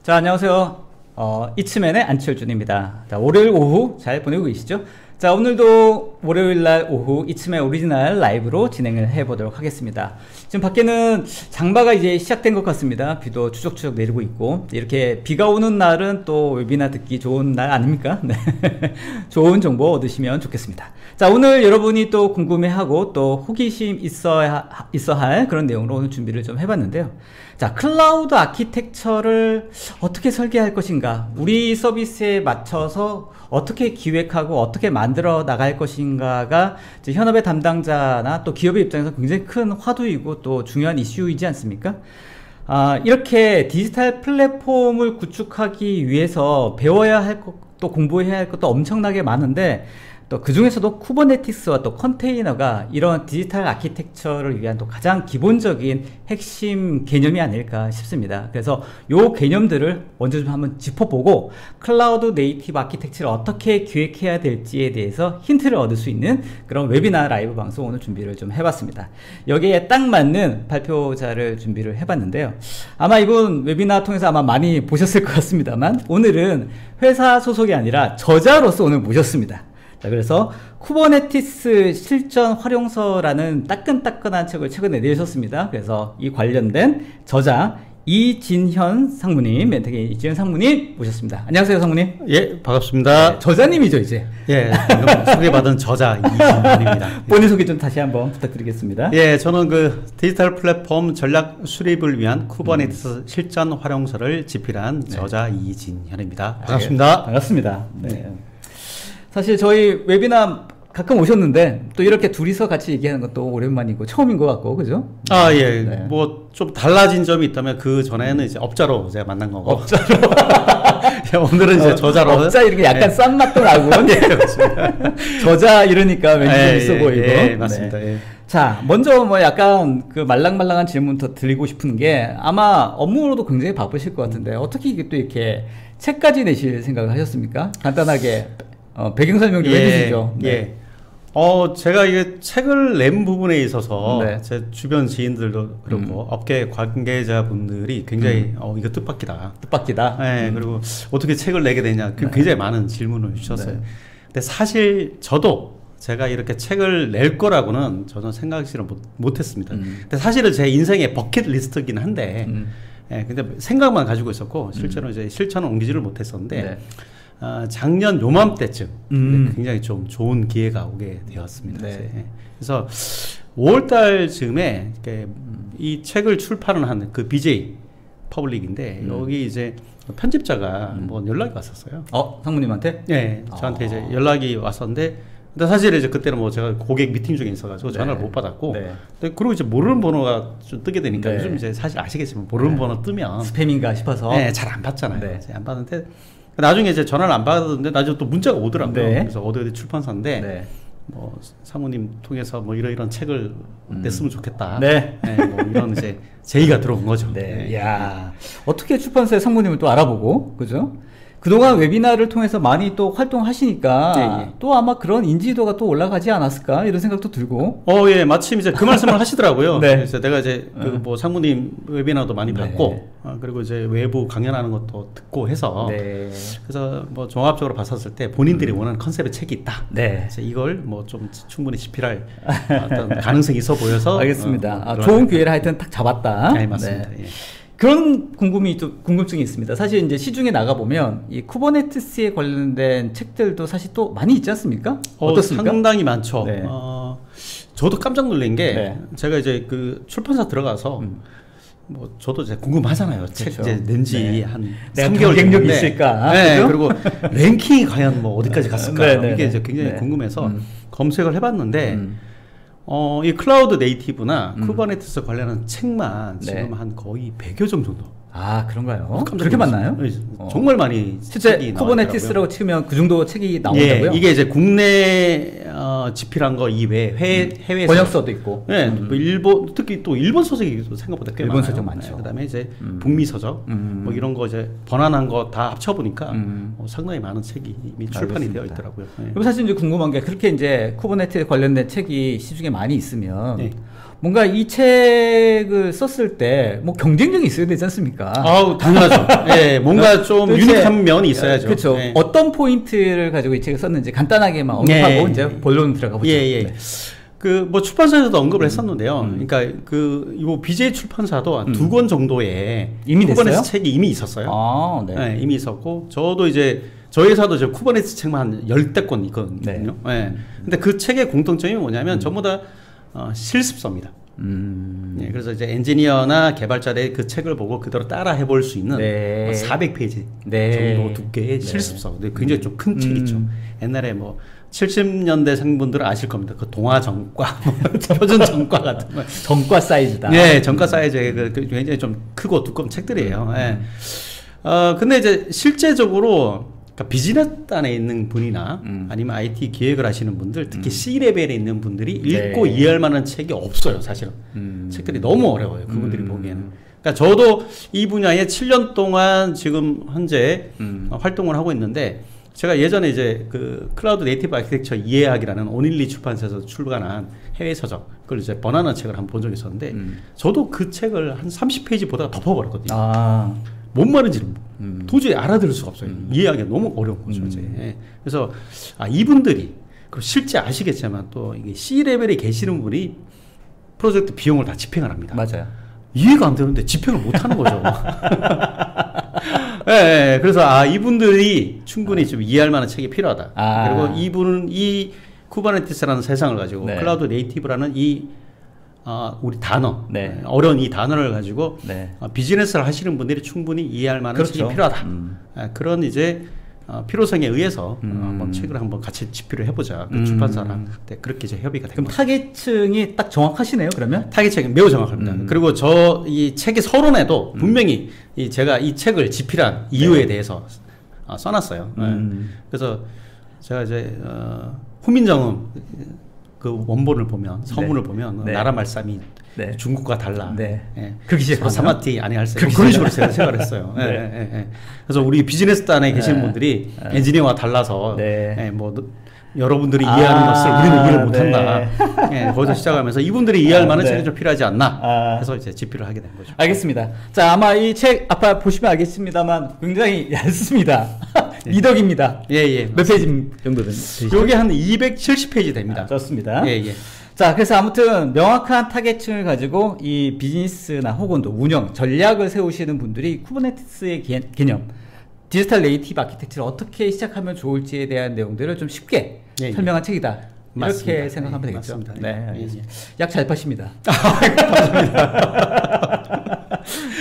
자, 안녕하세요. 이츠맨의 안치열준입니다. 자, 월요일 오후 잘 보내고 계시죠? 자, 오늘도 월요일날 오후 이츠맨 오리지널 라이브로 진행을 해보도록 하겠습니다. 지금 밖에는 장마가 이제 시작된 것 같습니다. 비도 추적추적 내리고 있고, 이렇게 비가 오는 날은 또 웨비나 듣기 좋은 날 아닙니까? 네. 좋은 정보 얻으시면 좋겠습니다. 자, 오늘 여러분이 또 궁금해하고 또 호기심 있어 할 그런 내용으로 오늘 준비를 좀 해봤는데요. 자, 클라우드 아키텍처를 어떻게 설계할 것인가, 우리 서비스에 맞춰서 어떻게 기획하고 어떻게 만들어 나갈 것인가가 이제 현업의 담당자나 또 기업의 입장에서 굉장히 큰 화두이고 또 중요한 이슈이지 않습니까? 이렇게 디지털 플랫폼을 구축하기 위해서 배워야 할 것도 공부해야 할 것도 엄청나게 많은데, 또 그 중에서도 쿠버네티스와 또 컨테이너가 이런 디지털 아키텍처를 위한 또 가장 기본적인 핵심 개념이 아닐까 싶습니다. 그래서 요 개념들을 먼저 좀 한번 짚어보고 클라우드 네이티브 아키텍처를 어떻게 기획해야 될지에 대해서 힌트를 얻을 수 있는 그런 웨비나 라이브 방송 오늘 준비를 좀 해봤습니다. 여기에 딱 맞는 발표자를 준비를 해봤는데요. 아마 이분 웨비나 통해서 아마 많이 보셨을 것 같습니다만, 오늘은 회사 소속이 아니라 저자로서 오늘 모셨습니다. 자, 그래서 쿠버네티스 실전 활용서라는 따끈따끈한 책을 최근에 내셨습니다. 그래서 이 관련된 저자 이진현 상무님, 멘트계 이진현 상무님 모셨습니다. 안녕하세요, 상무님. 예, 반갑습니다. 네, 저자님이죠, 이제. 예, 소개받은 저자 이진현입니다. 본인 소개 좀 다시 한번 부탁드리겠습니다. 예, 저는 그 디지털 플랫폼 전략 수립을 위한 쿠버네티스 실전 활용서를 집필한 저자 이진현입니다. 반갑습니다. 반갑습니다. 네. 사실 저희 웨비나 가끔 오셨는데 또 이렇게 둘이서 같이 얘기하는 것도 오랜만이고 처음인 것 같고, 그죠? 아, 예. 네. 뭐 좀 달라진 점이 있다면 그 전에는 이제 업자로 제가 만난 거고. 업자로. 오늘은 이제 저자로. 업자 이렇게 약간 싼 맛도 나고. 예, 저자 이러니까 왠지 좀 있어 보이고. 예, 맞습니다. 네. 예. 자, 먼저 뭐 약간 그 말랑말랑한 질문 더 드리고 싶은 게, 아마 업무로도 굉장히 바쁘실 것 같은데 어떻게 이게 또 이렇게 책까지 내실 생각을 하셨습니까? 간단하게 배경 설명 좀 해주시죠. 네. 예. 제가 이게 책을 낸 부분에 있어서 네. 제 주변 지인들도 그렇고 업계 관계자분들이 굉장히 이거 뜻밖이다. 뜻밖이다. 네, 그리고 어떻게 책을 내게 되냐. 네. 굉장히 많은 질문을 주셨어요. 네. 근데 사실 저도 제가 이렇게 책을 낼 거라고는 저는 생각지를 못했습니다. 근데 사실은 제 인생의 버킷리스트긴 한데, 예, 근데 생각만 가지고 있었고 실제로 이제 실천을 옮기지를 못했었는데. 네. 작년 요맘때쯤 굉장히 좀 좋은 기회가 오게 되었습니다. 네. 그래서 5월달 즈음에 이 책을 출판을 한 그 BJ 퍼블릭인데 여기 이제 편집자가 뭐 연락이 왔었어요. 상무님한테? 네, 저한테 이제 연락이 왔었는데, 근데 사실 이제 그때는 뭐 제가 고객 미팅 중에 있어가지고 전화를 못 받았고, 그리고 이제 모르는 번호가 좀 뜨게 되니까 요즘 이제 사실 아시겠지만 모르는 번호 뜨면 스팸인가 싶어서 잘 안 받잖아요. 안 받는데 나중에 이제 전화를 안 받았는데 나중에 또 문자가 오더라고요. 그래서 어디 출판사인데 뭐 사모님 통해서 뭐 이런 책을 냈으면 좋겠다. 뭐 이런 이제 제의가 들어온 거죠. 야, 어떻게 출판사의 상무님을 또 알아보고, 그죠? 그동안 웨비나를 통해서 많이 또 활동하시니까 또 아마 그런 인지도가 또 올라가지 않았을까 이런 생각도 들고. 예, 마침 이제 그 말씀을 하시더라고요. 그래서 내가 이제 그 뭐 상무님 웨비나도 많이 받고, 그리고 이제 외부 강연하는 것도 듣고 해서, 그래서 뭐 종합적으로 봤었을 때 본인들이 원하는 컨셉의 책이 있다. 그래서 이걸 뭐 좀 충분히 집필할 어떤 가능성이 있어 보여서. 알겠습니다. 좋은 기회를 하여튼 딱 잡았다. 네, 맞습니다. 예. 그런 궁금증이 있습니다. 사실 이제 시중에 나가보면 이 쿠버네티스에 관련된 책들도 사실 또 많이 있지 않습니까? 어떻습니까? 상당히 많죠. 저도 깜짝 놀란 게, 제가 이제 그 출판사 들어가서 뭐 저도 이제 궁금하잖아요. 책 이제 낸지 한 3개월 경쟁력이 있을까? 그리고 랭킹이 과연 뭐 어디까지 갔을까? 이게 이제 굉장히 궁금해서 검색을 해봤는데, 이 클라우드 네이티브나 쿠버네티스 관련한 책만 지금 한 거의 100여 종 정도. 그런가요? 그렇게 많나요? 정말 많이. 실제 쿠버네티스라고 치면 그 정도 책이 나오더라고요. 이게 이제 국내 집필한 거 이외에 해외 번역서도 있고. 네, 뭐 일본 특히 또 일본 서적이 생각보다 꽤 일본 많아요. 서적 많죠. 네, 그다음에 이제 북미 서적 뭐 이런 거 이제 번안한 거 다 합쳐 보니까 상당히 많은 책이 이미 출판이 알겠습니다. 되어 있더라고요. 네. 그리고 사실 이제 궁금한 게 그렇게 이제 쿠버네티에 관련된 책이 시중에 많이 있으면 네. 뭔가 이 책을 썼을 때 뭐 경쟁력이 있어야 되지 않습니까? 아우 당연하죠. 예, 뭔가 좀 도대체, 유니크한 면이 있어야죠. 그렇죠. 네. 어떤 포인트를 가지고 이 책을 썼는지 간단하게만 언급하고 네. 이제 본론 들어가 보죠. 예, 예. 네. 그 뭐 출판사에서도 언급을 했었는데요. 그러니까 이 BJ 출판사도 한 2권 정도의 이미 쿠버네티스 됐어요? 책이 이미 있었어요. 아, 네. 네, 이미 있었고 저도 이제 저희 회사도 이제 쿠버네티스 책만 한 10대 권 있거든요. 네. 네. 근데 그 책의 공통점이 뭐냐면 전부 다 실습서입니다. 네, 그래서 이제 엔지니어나 개발자들의 그 책을 보고 그대로 따라 해볼 수 있는 네. 400페이지 네. 정도 두께의 실습서. 근데 굉장히 좀 큰 책이죠. 옛날에 뭐 70년대 생분들은 아실 겁니다. 그 동화 전과, 표준 전과 같은 거. 전과 사이즈다. 네, 전과 사이즈의 그 굉장히 좀 크고 두꺼운 책들이에요. 예. 근데 이제 실제적으로 그러니까 비즈니스단에 있는 분이나 아니면 IT 기획을 하시는 분들, 특히 C레벨에 있는 분들이 읽고 네. 이해할 만한 책이 없어요, 사실은. 책들이 너무 어려워요, 그분들이 보기에는. 그러니까 저도 이 분야에 7년 동안 지금 현재 활동을 하고 있는데, 제가 예전에 이제 그 클라우드 네이티브 아키텍처 이해하기라는 오닐리 출판사에서 출간한 해외 서적, 그걸 이제 번안한 책을 한번 본 적이 있었는데, 저도 그 책을 한 30페이지 보다가 덮어버렸거든요. 아, 뭔 말인지를 도저히 알아들을 수가 없어요. 이해하기가 너무 어려운 거죠. 이제. 예. 그래서 이분들이 그리고 실제 아시겠지만 또 이게 C 레벨에 계시는 분이 프로젝트 비용을 다 집행을 합니다. 맞아요. 이해가 안 되는데 집행을 못 하는 거죠. 예, 예. 그래서 이분들이 충분히 좀 이해할 만한 책이 필요하다. 그리고 이분은 이 쿠버네티스라는 세상을 가지고 네. 클라우드 네이티브라는 이 우리 단어, 네. 어려운 이 단어를 가지고 네. 비즈니스를 하시는 분들이 충분히 이해할 만한 그렇죠. 책이 필요하다. 그런 이제 필요성에 의해서 한번 책을 한번 같이 집필을 해보자. 그 출판사랑 그렇게 이제 협의가 된 그럼 거죠. 타겟층이 딱 정확하시네요, 그러면? 타깃책은 매우 정확합니다. 그리고 저 이 책의 서론에도 분명히 제가 이 책을 집필한 이유에 대해서 써놨어요. 그래서 제가 이제 후민정음 그 원본을 보면 서문을 보면 네. 나라 말씀이 네. 중국과 달라. 네. 예. 그렇게 시작하나요? 사마티 아니 할세. 그렇게 그런 식으로 제가 생각을 했어요. 네. 예, 예, 예. 그래서 우리 비즈니스단에 계시는 분들이 엔지니어와 달라서 네. 예, 뭐 여러분들이 이해하는 것을 우리는 이해를 못한다. 네. 예, 거기서 시작하면서 이분들이 이해할 만한 네. 책이 좀 필요하지 않나. 해서 이제 집필을 하게 된 거죠. 알겠습니다. 자, 아마 이 책 앞에 보시면 알겠습니다만 굉장히 얇습니다. 미덕입니다. 예, 예. 몇 페이지 정도 되시죠? 요게 한 270페이지 됩니다. 좋습니다. 예, 예. 자, 그래서 아무튼 명확한 타겟층을 가지고 이 비즈니스나 혹은 또 운영, 전략을 세우시는 분들이 쿠버네티스의 개념, 디지털 네이티브 아키텍처를 어떻게 시작하면 좋을지에 대한 내용들을 좀 쉽게 예, 설명한 책이다. 이렇게 맞습니다. 생각하면 예, 되겠죠. 맞습니다. 네, 예, 예. 약 잘 파십니다.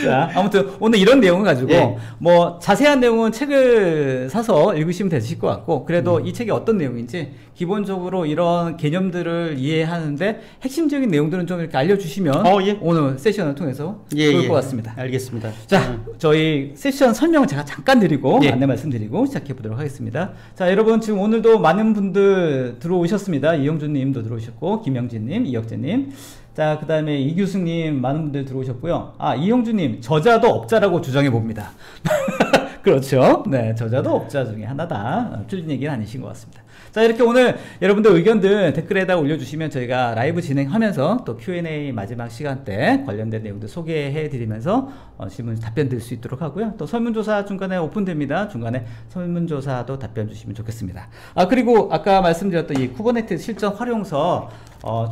자, 아무튼 오늘 이런 내용을 가지고 예. 뭐 자세한 내용은 책을 사서 읽으시면 되실 것 같고, 그래도 이 책이 어떤 내용인지 기본적으로 이런 개념들을 이해하는데 핵심적인 내용들은 좀 이렇게 알려주시면 예. 오늘 세션을 통해서 예, 좋을 예. 것 같습니다. 알겠습니다. 자, 저희 세션 설명을 제가 잠깐 드리고 예. 안내 말씀드리고 시작해 보도록 하겠습니다. 자, 여러분 지금 오늘도 많은 분들 들어오셨습니다. 이영준 님도 들어오셨고, 김영진 님, 이혁재 님. 자, 그 다음에 이규승 님 많은 분들 들어오셨고요. 이영준 님, 저자도 업자라고 주장해 봅니다. 그렇죠. 네, 저자도 업자 중에 하나다. 틀린 얘기는 아니신 것 같습니다. 자, 이렇게 오늘 여러분들 의견들 댓글에다 올려주시면 저희가 라이브 진행하면서 또 Q&A 마지막 시간 때 관련된 내용들 소개해 드리면서 질문 답변 드릴 수 있도록 하고요. 또 설문조사 중간에 오픈됩니다. 중간에 설문조사도 답변 주시면 좋겠습니다. 그리고 아까 말씀드렸던 이 쿠버네티스 실전 활용서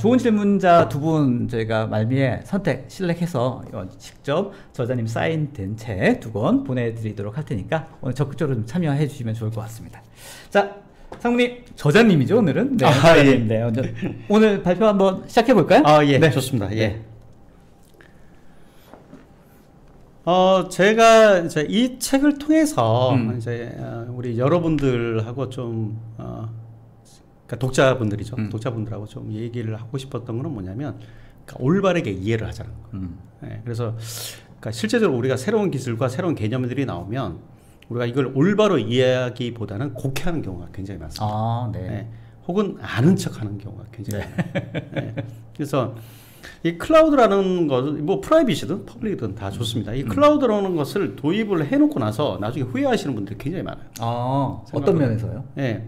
좋은 질문자 두 분 저희가 말미에 선택, 실렉해서 직접 저자님 사인된 책 2권 보내드리도록 할 테니까 오늘 적극적으로 좀 참여해 주시면 좋을 것 같습니다. 자, 상무님, 저자님이죠, 오늘은? 네, 저자님. 네, 오늘 발표 한번 시작해 볼까요? 예, 네. 좋습니다. 예. 네. 제가 이제 이 책을 통해서 이제 우리 여러분들하고 좀 그러니까 독자분들이죠. 독자분들하고 좀 얘기를 하고 싶었던 거는 뭐냐면 그러니까 올바르게 이해를 하자는 거예요. 네, 그래서 그러니까 실제적으로 우리가 새로운 기술과 새로운 개념들이 나오면 우리가 이걸 올바로 이해하기보다는 곡해하는 경우가 굉장히 많습니다. 네. 네, 혹은 아는 척하는 경우가 굉장히 많아요. 네. 그래서 이 클라우드라는 것, 뭐 프라이빗이든 퍼블릭이든 다 좋습니다. 이 클라우드라는 것을 도입을 해놓고 나서 나중에 후회하시는 분들이 굉장히 많아요. 아, 어떤 면에서요? 예.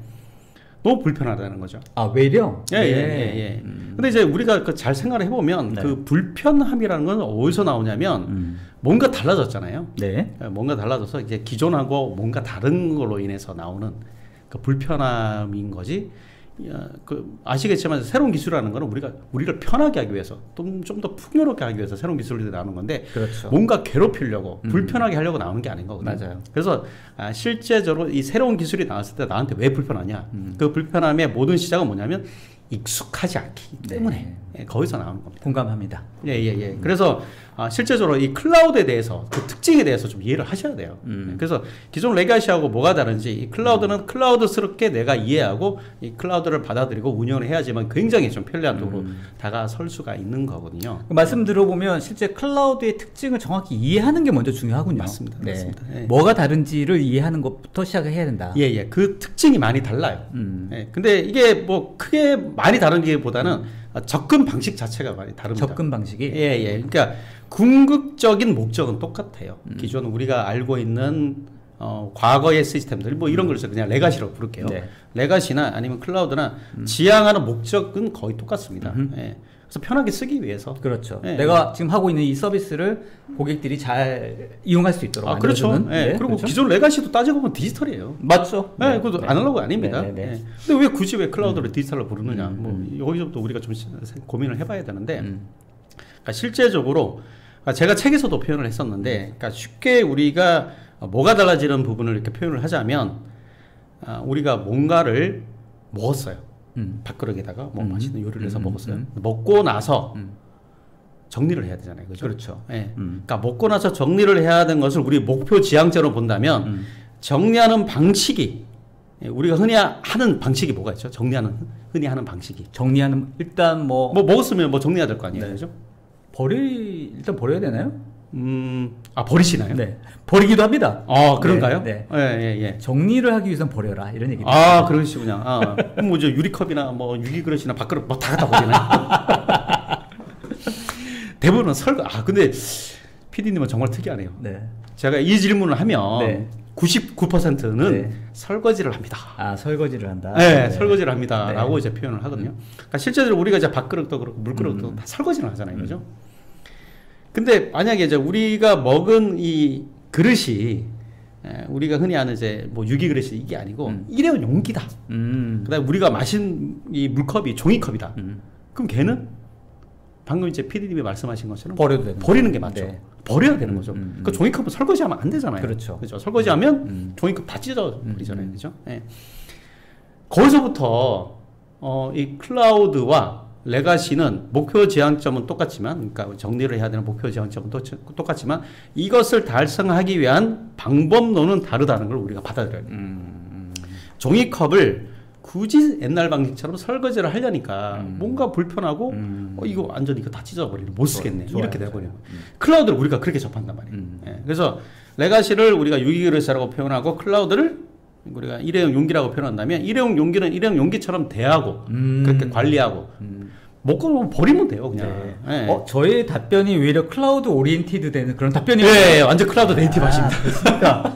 너무 불편하다는 거죠. 아, 외려? 예. 근데 이제 우리가 잘 생각을 해보면 네. 그 불편함이라는 건 어디서 나오냐면 뭔가 달라졌잖아요. 네. 뭔가 달라져서 이제 기존하고 뭔가 다른 걸로 인해서 나오는 그 불편함인 거지. 아시겠지만 새로운 기술이라는 거는 우리를 편하게 하기 위해서 좀 더 풍요롭게 하기 위해서 새로운 기술들이 나오는 건데 그렇죠. 뭔가 괴롭히려고 불편하게 하려고 나오는 게 아닌 거거든요. 맞아요. 그래서 실제적으로 이 새로운 기술이 나왔을 때 나한테 왜 불편하냐? 그 불편함의 모든 시작은 뭐냐면 익숙하지 않기 때문에 거기서 나오는 겁니다. 공감합니다. 예. 그래서 실제적으로 이 클라우드에 대해서 그 특징에 대해서 좀 이해를 하셔야 돼요. 그래서 기존 레가시하고 뭐가 다른지 이 클라우드는 클라우드스럽게 내가 이해하고 이 클라우드를 받아들이고 운영을 해야지만 굉장히 좀 편리한 쪽으로 다가설 수가 있는 거거든요. 말씀 들어보면 실제 클라우드의 특징을 정확히 이해하는 게 먼저 중요하군요. 맞습니다. 네. 맞습니다. 예. 뭐가 다른지를 이해하는 것부터 시작을 해야 된다. 예. 그 특징이 많이 달라요. 예. 근데 이게 뭐 크게 많이 다른기보다는 접근 방식 자체가 많이 다릅니다. 접근 방식이? 예. 그러니까 궁극적인 목적은 똑같아요. 기존 우리가 알고 있는 과거의 시스템들 뭐 이런 걸 그냥 레가시라고 부를게요. 네. 레가시나 아니면 클라우드나 지향하는 목적은 거의 똑같습니다. 예. 그래서 편하게 쓰기 위해서. 그렇죠. 예. 내가 지금 하고 있는 이 서비스를 고객들이 잘 이용할 수 있도록 그렇죠. 만들어주는. 예. 네, 그리고 그렇죠? 기존 레가시도 따지고 보면 디지털이에요. 맞죠. 네, 그것도 아날로그 아닙니다. 네. 예. 근데 왜 굳이 왜 클라우드를 디지털로 부르느냐? 뭐 여기서부터 우리가 좀 고민을 해봐야 되는데, 그러니까 실제적으로 제가 책에서도 표현을 했었는데, 그러니까 쉽게 우리가 뭐가 달라지는 부분을 이렇게 표현을 하자면, 우리가 뭔가를 먹었어요. 밥그릇에다가 뭐 맛있는 요리를 해서 먹었어요. 먹고 나서 정리를 해야 되잖아요. 그죠? 그렇죠. 예. 그러니까 먹고 나서 정리를 해야 되는 것을 우리 목표 지향점으로 본다면 정리하는 방식이 우리가 흔히 하는 방식이 뭐가 있죠? 흔히 하는 방식이. 정리하는 일단 뭐 먹었으면 뭐 정리해야 될 거 아니에요. 네. 그죠? 일단 버려야 되나요? 버리시나요? 네. 버리기도 합니다. 그런가요? 네. 예. 정리를 하기 위해선 버려라. 이런 얘기. 그러시군요. 그럼 뭐 유리컵이나 뭐 유기그릇이나 밥그릇 뭐 다 갖다 버리나요? 대부분은 근데 PD님은 정말 특이하네요. 네. 제가 이 질문을 하면 네. 99%는 설거지를 합니다. 설거지를 한다. 네, 설거지를 합니다. 네. 라고 이제 표현을 하거든요. 그러니까 실제로 우리가 이제 밥그릇도 그렇고 물그릇도 다 설거지를 하잖아요. 그죠? 근데 만약에 이제 우리가 먹은 이 그릇이 우리가 흔히 아는 이제 뭐 유기그릇이 이게 아니고 일회용 용기다. 그다음에 우리가 마신 이 물컵이 종이컵이다. 그럼 걔는 방금 이제 PD님이 말씀하신 것처럼 버리는 게 맞죠. 네. 버려야 되는 거죠. 그 종이컵은 설거지하면 안 되잖아요. 그렇죠. 설거지하면 종이컵 다 찢어 버리잖아요. 그죠? 네. 거기서부터 이 클라우드와 레가시는 목표 지향점은 똑같지만, 그러니까 정리를 해야 되는 목표 지향점은 똑같지만 이것을 달성하기 위한 방법론은 다르다는 걸 우리가 받아들여야 돼요. 종이컵을 굳이 옛날 방식처럼 설거지를 하려니까 뭔가 불편하고 이거 완전 이거 다 찢어버리는 못 쓰겠네. 이렇게 돼버려요. 클라우드를 우리가 그렇게 접한단 말이에요. 예. 그래서 레가시를 우리가 유기그릇이라고 표현하고 클라우드를 우리가 일회용 용기라고 표현한다면 일회용 용기는 일회용 용기처럼 대하고 그렇게 관리하고 먹고 버리면 돼요, 그냥. 네. 예. 저의 답변이 오히려 클라우드 오리엔티드 되는 그런 답변이 네, 완전 클라우드 네이티브 하십니다.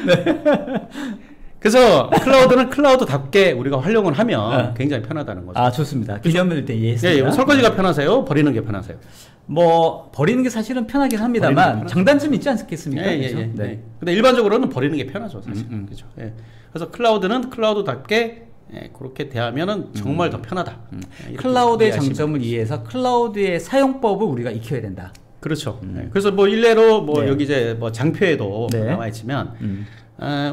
네. 그래서 클라우드는 클라우드답게 우리가 활용을 하면 굉장히 편하다는 거죠. 좋습니다. 기념일 일단 이해했습니다. 예, 설거지가 편하세요? 버리는 게 편하세요? 뭐 버리는 게 사실은 편하긴 합니다만 장단점이 있지 않겠습니까? 예. 네. 근데 일반적으로는 버리는 게 편하죠, 사실. 그렇죠. 예. 그래서 클라우드는 클라우드답게 그렇게 대하면은 정말 더 편하다. 클라우드의 장점을 이해해서 클라우드의 사용법을 우리가 익혀야 된다. 그렇죠. 그래서 뭐 일례로 뭐 네. 여기 이제 뭐 장표에도 네. 나와 있지만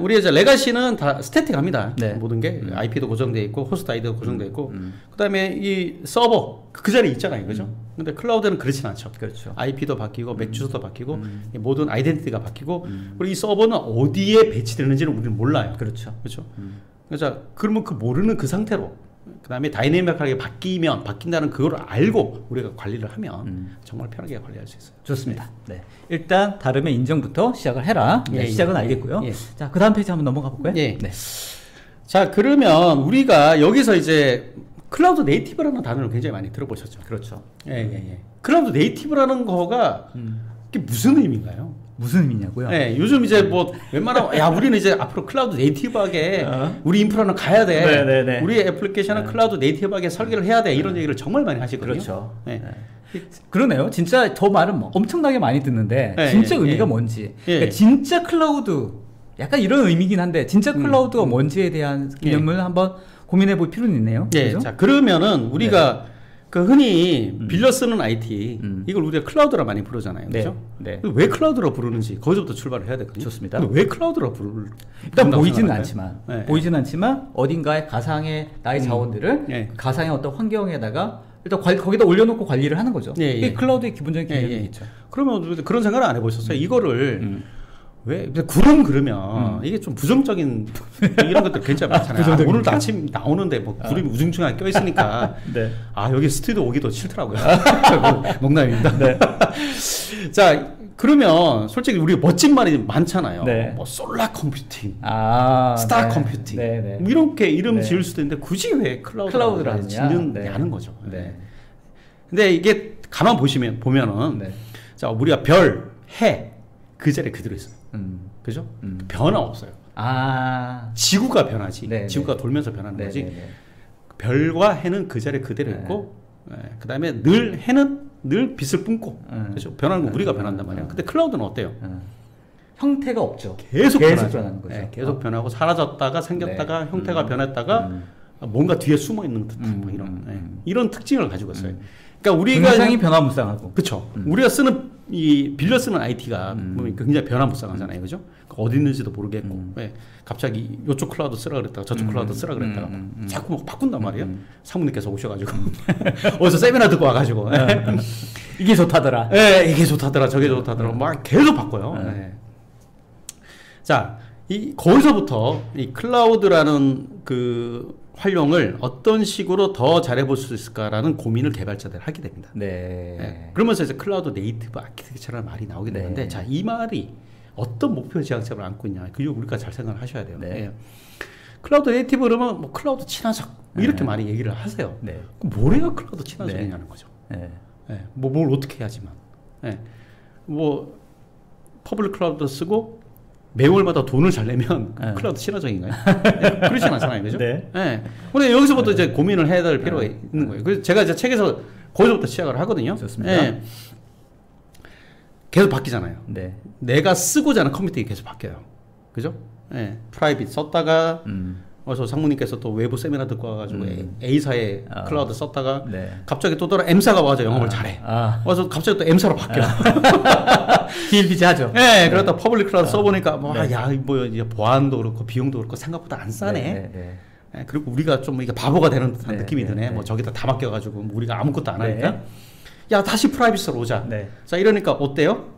우리 이제 레가시는 다 스태틱합니다. 네. 모든 게 IP도 고정돼 있고 호스트 아이디도 고정돼 있고 그다음에 이 서버 그 자리에 있잖아요, 그죠? 근데 클라우드는 그렇진 않죠. 그렇죠. IP도 바뀌고 맥 주소도 바뀌고 모든 아이덴티티가 바뀌고 그리고 이 서버는 어디에 배치되는지는 우리는 몰라요. 그렇죠. 그렇죠. 그래서 그러면 그 모르는 그 상태로 그다음에 다이내믹하게 바뀐다는 그걸 알고 우리가 관리를 하면 정말 편하게 관리할 수 있어요. 좋습니다. 네. 일단 다름의 인정부터 시작을 해라. 네, 시작은 알겠고요. 자, 그 다음 페이지 한번 넘어가 볼까요? 예. 네. 자, 그러면 우리가 여기서 이제 클라우드 네이티브라는 단어를 굉장히 많이 들어보셨죠? 그렇죠. 예, 예, 예. 클라우드 네이티브라는 거가 그게 무슨 의미인가요? 무슨 의미냐고요? 네, 요즘 이제 뭐 웬만하면 야 우리는 이제 앞으로 클라우드 네이티브하게 우리 인프라는 가야 돼. 네네네. 우리 애플리케이션은 클라우드 네이티브하게 설계를 해야 돼. 이런 얘기를 정말 많이 하시거든요. 그렇죠. 네. 그러네요. 진짜 저 말은 엄청나게 많이 듣는데 네, 진짜 예, 의미가 예. 뭔지. 예. 그러니까 진짜 클라우드 약간 이런 의미긴 한데 진짜 클라우드가 뭔지에 대한 개념을 한번 고민해 볼 필요는 있네요. 예. 그죠? 자, 그러면 우리가 그 흔히 빌려 쓰는 IT 이걸 우리가 클라우드라 많이 부르잖아요. 그렇죠? 네. 왜 클라우드로 부르는지 거기서부터 출발을 해야 되거든요. 좋습니다. 근데 왜 클라우드로 부를 일단 부른다고 보이지는 생각할까요? 않지만 네. 보이지는 않지만 어딘가에 가상의 나의 자원들을 예. 그 가상의 어떤 환경에다가 일단 거기다 올려놓고 관리를 하는 거죠. 예, 이게 예. 클라우드의 기본적인 예, 개념이 예. 있죠. 그러면 그런 생각을 안 해보셨어요? 이거를 왜 구름 그러면 이게 좀 부정적인 이런 것들 굉장히 많잖아요. 아, 오늘도 아침 나오는데 뭐 구름이 우중충하게 껴 있으니까 네. 아 여기 스튜디오 오기도 싫더라고요. 농담입니다. 네. 자 그러면 솔직히 우리 멋진 말이 많잖아요. 네. 뭐 솔라 컴퓨팅, 아, 스타 네. 컴퓨팅, 네, 네. 뭐 이렇게 이름 네. 지을 수도 있는데 굳이 왜 클라우드라고 짓느냐는 거죠. 네. 근데 이게 가만 보면은 네. 자 우리가 별, 해 그 자리에 그대로 있어요. 그죠? 변화 없어요. 아. 지구가 변하지. 네, 지구가 돌면서 변하는 네, 거지. 네, 네. 별과 해는 그 자리에 그대로 네. 있고, 그 다음에 늘 해는 늘 빛을 뿜고, 그렇죠? 변하는 건 우리가 변한단 말이에요. 근데 클라우드는 어때요? 형태가 없죠. 계속 변하죠. 변하는 거죠. 네, 계속 변하고 사라졌다가 생겼다가 네. 형태가 변했다가 뭔가 뒤에 숨어 있는 듯한 뭐 이런 특징을 가지고 있어요. 그러니까 우리가 굉장히 변화무쌍하고. 그렇죠. 우리가 쓰는 빌려 쓰는 IT가 굉장히 변화무쌍하잖아요, 그죠? 어디 있는지도 모르겠고, 왜 갑자기 이쪽 클라우드 쓰라 그랬다가 저쪽 클라우드 쓰라 그랬다가 자꾸 막 바꾼단 말이에요. 사모님께서 오셔가지고 어디서 세미나 듣고 와가지고 이게 좋다더라. 네, 이게 좋다더라, 저게 좋다더라, 막 계속 바꿔요. 네. 자, 거기서부터 이 클라우드라는 그 활용을 어떤 식으로 더 잘해볼 수 있을까라는 고민을 개발자들이 하게 됩니다. 네. 네. 그러면서 이제 클라우드 네이티브 아키텍처라는 말이 나오게 되는데, 네. 자, 이 말이 어떤 목표 지향점을 안고 있냐, 그거 우리가 잘 생각을 하셔야 돼요. 네. 예. 클라우드 네이티브 그러면 뭐 클라우드 친화적 이렇게 많이 얘기를 하세요. 네. 그럼 뭘 해야 클라우드 친화적이냐는 거죠. 네. 예. 뭘 어떻게 해야지만. 예. 뭐 퍼블릭 클라우드 쓰고 매월마다 돈을 잘 내면 클라우드 친화적인가요? 네, 그렇진 않잖아요, 그죠? 네. 네. 근데 여기서부터 이제 고민을 해야 될 필요가 있는 거예요. 그래서 제가 이제 책에서 거기서부터 시작을 하거든요. 좋습니다. 네. 계속 바뀌잖아요. 네. 내가 쓰고자 하는 컴퓨팅이 계속 바뀌어요. 그죠? 네. 프라이빗 썼다가 그래서 상무님께서 또 외부 세미나 듣고 와가지고 A사에 클라우드 썼다가 네. 갑자기 또 M사가 와서 영업을 잘해. 와서 갑자기 또 M사로 바뀌어. 비일비재하죠. 네, 그러다 퍼블릭 클라우드 써보니까 이제 보안도 그렇고 비용도 그렇고 생각보다 안 싸네. 네. 네, 그리고 우리가 좀 이게 바보가 되는 듯한 네, 느낌이 네, 드네. 네. 뭐 저기다 다 맡겨가지고 뭐 우리가 아무것도 안 네. 하니까. 야, 다시 프라이빗으로 오자. 네. 자, 이러니까 어때요?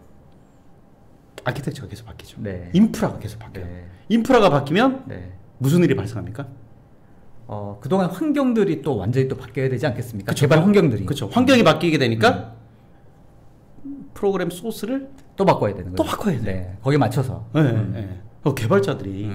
아키텍처가 계속 바뀌죠. 네. 인프라가 계속 바뀌어요. 네. 인프라가 바뀌면 네. 무슨 일이 발생합니까? 그동안 환경들이 또 완전히 또 바뀌어야 되지 않겠습니까? 그쵸. 개발 환경들이. 그렇죠. 환경이 바뀌게 되니까 프로그램 소스를 또 바꿔야 되는 거죠. 또 바꿔야 돼요. 네. 거기에 맞춰서. 네, 네. 개발자들이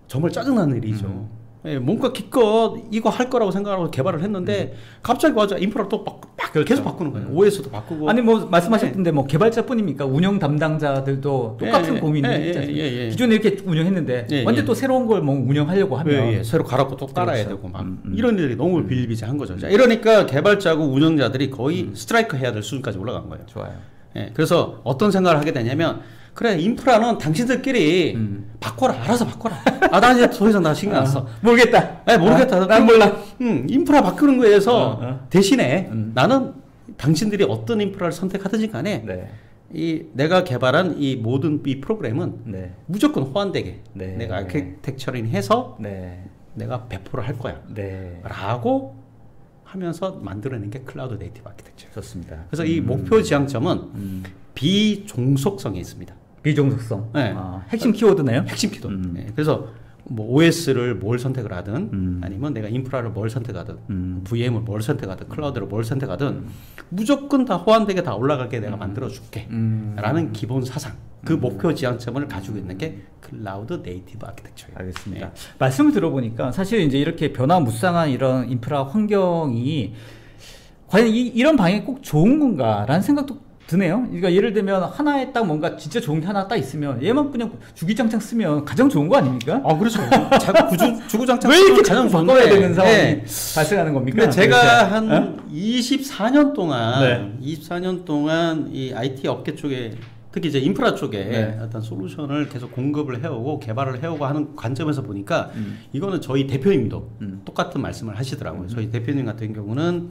정말 짜증나는 일이죠. 예, 뭔가 기껏 이거 할 거라고 생각하고 개발을 했는데 갑자기 맞아 인프라를 또 그렇죠. 계속 바꾸는 거예요. OS도 바꾸고. 아니 뭐 말씀하셨던데 뭐 개발자뿐입니까? 운영 담당자들도 똑같은 고민이 있지 않습니까? 기존에 이렇게 운영했는데 완전 또 새로운 걸 뭐 운영하려고 하면 새로 갈아고 또 깔아야 그렇죠. 되고 막 이런 일들이 너무 비일비재한 거죠. 자, 이러니까 개발자고 운영자들이 거의 스트라이크 해야 될 수준까지 올라간 거예요. 좋아요. 예, 그래서 어떤 생각을 하게 되냐면 그래 인프라는 당신들끼리 바꿔라, 알아서 바꿔라. 나 이제 더 이상 나 신경 안 써. 모르겠다. 네, 모르겠다. 난 몰라. 인프라 바꾸는 거에서 대신에 나는 당신들이 어떤 인프라를 선택하든지 간에 이 내가 개발한 이 모든 이 프로그램은 무조건 호환되게 내가 아키텍처링 해서 내가 배포를 할 거야. 라고 하면서 만들어낸 게 클라우드 네이티브 아키텍처. 좋습니다. 그래서 이 목표 지향점은 비종속성에 있습니다. 비종속성. 네. 핵심 키워드네요. 핵심 키워드. 네. 그래서 뭐 OS를 뭘 선택을 하든 아니면 내가 인프라를 뭘 선택하든 VM을 뭘 선택하든 클라우드를 뭘 선택하든 무조건 다 호환되게 다 올라가게 내가 만들어줄게 라는 기본 사상 그 목표 지향점을 가지고 있는 게 클라우드 네이티브 아키텍처예요. 알겠습니다. 예. 말씀을 들어보니까 사실 이제 이렇게 변화무쌍한 이런 인프라 환경이 과연 이런 방향이 꼭 좋은 건가라는 생각도 드네요. 그러니까 예를 들면 하나에 딱 뭔가 진짜 좋은 게 하나 딱 있으면 얘만 그냥 주기장창 쓰면 가장 좋은 거 아닙니까? 아 그렇죠. 자꾸 주구장창 왜 이렇게 가장 바꿔야 되는 상황이 네. 발생하는 겁니까? 근데 제가 그렇죠. 한 24년 동안 네. 24년 동안 이 IT 업계 쪽에 특히 이제 인프라 쪽에 네. 어떤 솔루션을 계속 공급을 해오고 개발을 해오고 하는 관점에서 보니까 이거는 저희 대표님도 똑같은 말씀을 하시더라고요. 저희 대표님 같은 경우는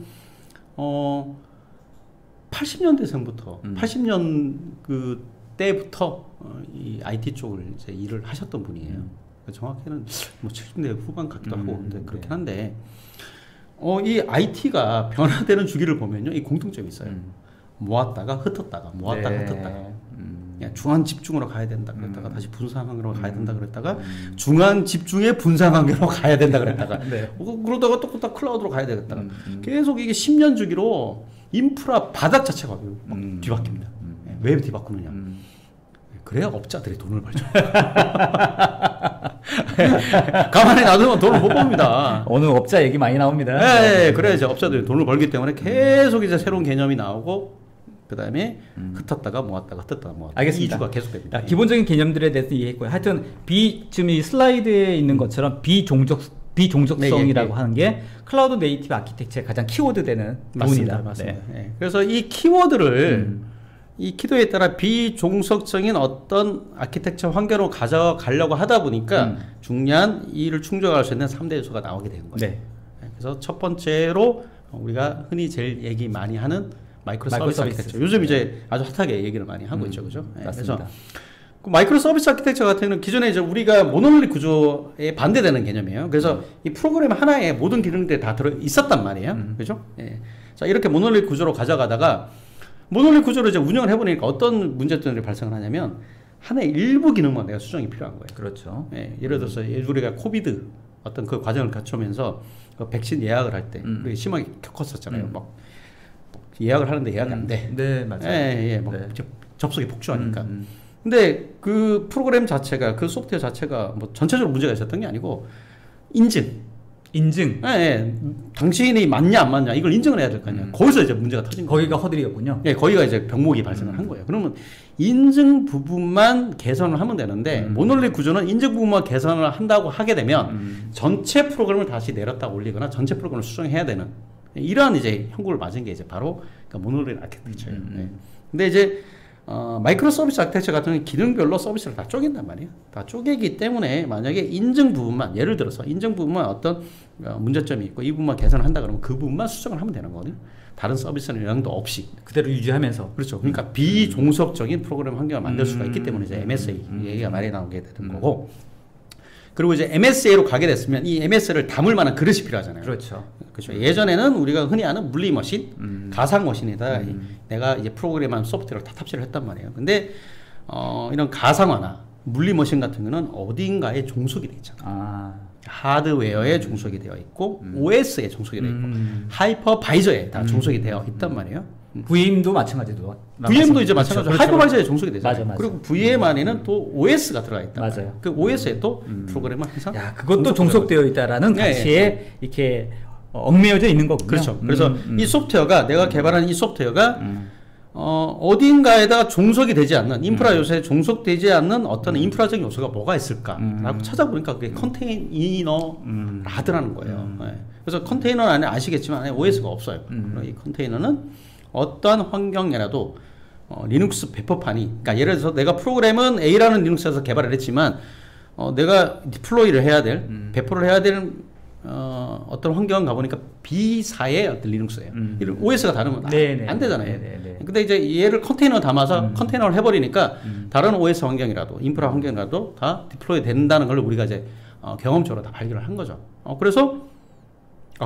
80년대생부터 80년 그 때부터 이 IT 쪽을 이제 일을 하셨던 분이에요. 정확히는 뭐 70대 후반 같기도 하고 근데 그렇긴 한데 이 IT가 변화되는 주기를 보면요, 이 공통점이 있어요. 모았다가 흩었다가 모았다가 네. 흩었다가 그냥 중앙 집중으로 가야 된다 그랬다가 다시 분산 환경으로 가야 된다 그랬다가 중앙 집중의 분산 환경으로 가야 된다 그랬다가 네. 그러다가 또 클라우드로 가야 되겠다. 계속 이게 10년 주기로 인프라 바닥 자체가 막 뒤바뀝니다. 왜 뒤바꾸느냐? 그래야 업자들이 돈을 벌죠. 가만히 놔두면 돈을 못 법니다. 오늘 업자 얘기 많이 나옵니다. 네, 그래야 이제 업자들이 돈을 벌기 때문에 계속 이제 새로운 개념이 나오고 그 다음에 흩었다가 모았다가 흩었다가 모았다가 알겠습니다. 이주가 계속됩니다. 기본적인 개념들에 대해서 이해했고요. 하여튼 지금 이 슬라이드에 있는 것처럼 비종족성이라고 하는 게 클라우드 네이티브 아키텍처의 가장 키워드 되는 부분이다. 맞습니다. 네. 그래서 이 키워드를 이 키도에 따라 비종속적인 어떤 아키텍처 환경으로 가져가려고 하다 보니까 중요한 이를 충족할 수 있는 3대 요소가 나오게 되는 거예요. 네. 그래서 첫 번째로 우리가 흔히 제일 얘기 많이 하는 마이크로 서비스 아키텍처. 요즘 이제 아주 핫하게 얘기를 많이 하고 있죠. 그죠? 맞습니다. 그래서 그 마이크로 서비스 아키텍처 같은 경우는 기존에 이제 우리가 모노폴리 구조에 반대되는 개념이에요. 그래서 이 프로그램 하나에 모든 기능들이 다 들어 있었단 말이에요. 그죠? 예. 자, 이렇게 모노폴리 구조로 가져가다가 모노폴리 구조로 이제 운영을 해보니까 어떤 문제점들이 발생을 하냐면 하나의 일부 기능만 내가 수정이 필요한 거예요. 그렇죠. 예, 예를 들어서 우리가 코비드 어떤 그 과정을 거쳐오면서 그 백신 예약을 할 때 우리 심하게 겪었었잖아요. 막 예약을 하는데 예약이 안 돼. 네, 맞아요. 예, 막 접속이 폭주하니까. 근데 그 프로그램 자체가 그 소프트웨어 자체가 뭐 전체적으로 문제가 있었던 게 아니고 인증. 예, 당신이 맞냐 안 맞냐 이걸 인증을 해야 될 거 아니야. 거기서 이제 문제가 터진 거예요. 거기가 허들이었군요. 예, 거기가 이제 병목이 발생을 한 거예요. 그러면 인증 부분만 개선을 하면 되는데 모노리 구조는 인증 부분만 개선을 한다고 하게 되면 전체 프로그램을 다시 내렸다 올리거나 전체 프로그램을 수정해야 되는 이러한 이제 형국을 맞은 게 이제 바로 그러니까 모노리 아키텍처예요. 네. 근데 이제 마이크로 서비스 아키텍처 같은 경우는 기능별로 서비스를 다 쪼갠단 말이에요. 다 쪼개기 때문에 만약에 인증 부분만 예를 들어서 인증 부분만 어떤 문제점이 있고 이 부분만 개선을 한다 그러면 그 부분만 수정을 하면 되는 거거든요. 다른 서비스는 영향도 없이 그대로 유지하면서. 그렇죠. 그러니까 비종속적인 프로그램 환경을 만들 수가 있기 때문에 이제 MSA 얘기가 많이 나오게 되는 거고. 그리고 이제 MSA로 가게 됐으면 이 MSA를 담을 만한 그릇이 필요하잖아요. 그렇죠. 그렇죠. 예전에는 우리가 흔히 아는 물리머신, 가상머신에다 내가 이제 프로그램한 소프트웨어를 다 탑재를 했단 말이에요. 근데 이런 가상화나 물리머신 같은 경우는 어딘가에 종속이 되어 있잖아요. 하드웨어에 종속이 되어 있고 OS에 종속이 되어 있고 하이퍼바이저에 다 종속이 되어 있단 말이에요. VM도 마찬가지도. VM도 이제 마찬가지로 그렇죠. 하이퍼바이저에 종속이 되잖아요. 맞아. 그리고 VM 안에는 또 OS가 들어가 있다. 맞아요. 그 OS에 또 프로그램은 항상 야, 그것도 종속되어 있다라는 가치에 이렇게 얽매여져 있는 거군요. 그렇죠. 그래서 이 소프트웨어가 내가 개발한 이 소프트웨어가 어딘가에다 종속이 되지 않는 인프라 요소에 종속되지 않는 어떤 인프라적인 요소가 뭐가 있을까라고 찾아보니까 그게 컨테이너라더라는 거예요. 네. 그래서 컨테이너 안에 아시겠지만 안에 OS가 없어요. 이 컨테이너는 어떠한 환경이라도 리눅스 배포판이 그러니까 예를 들어서 내가 프로그램은 A라는 리눅스에서 개발을 했지만 내가 디플로이를 해야 될 배포를 해야 될 어떤 환경 가보니까 B사의 어떤 리눅스예요. OS가 다르면 안 되잖아요. 근데 이제 얘를 컨테이너 담아서 컨테이너를 해버리니까 다른 OS 환경이라도 인프라 환경이라도 다 디플로이 된다는 걸 우리가 이제 경험적으로 다 발견을 한 거죠. 그래서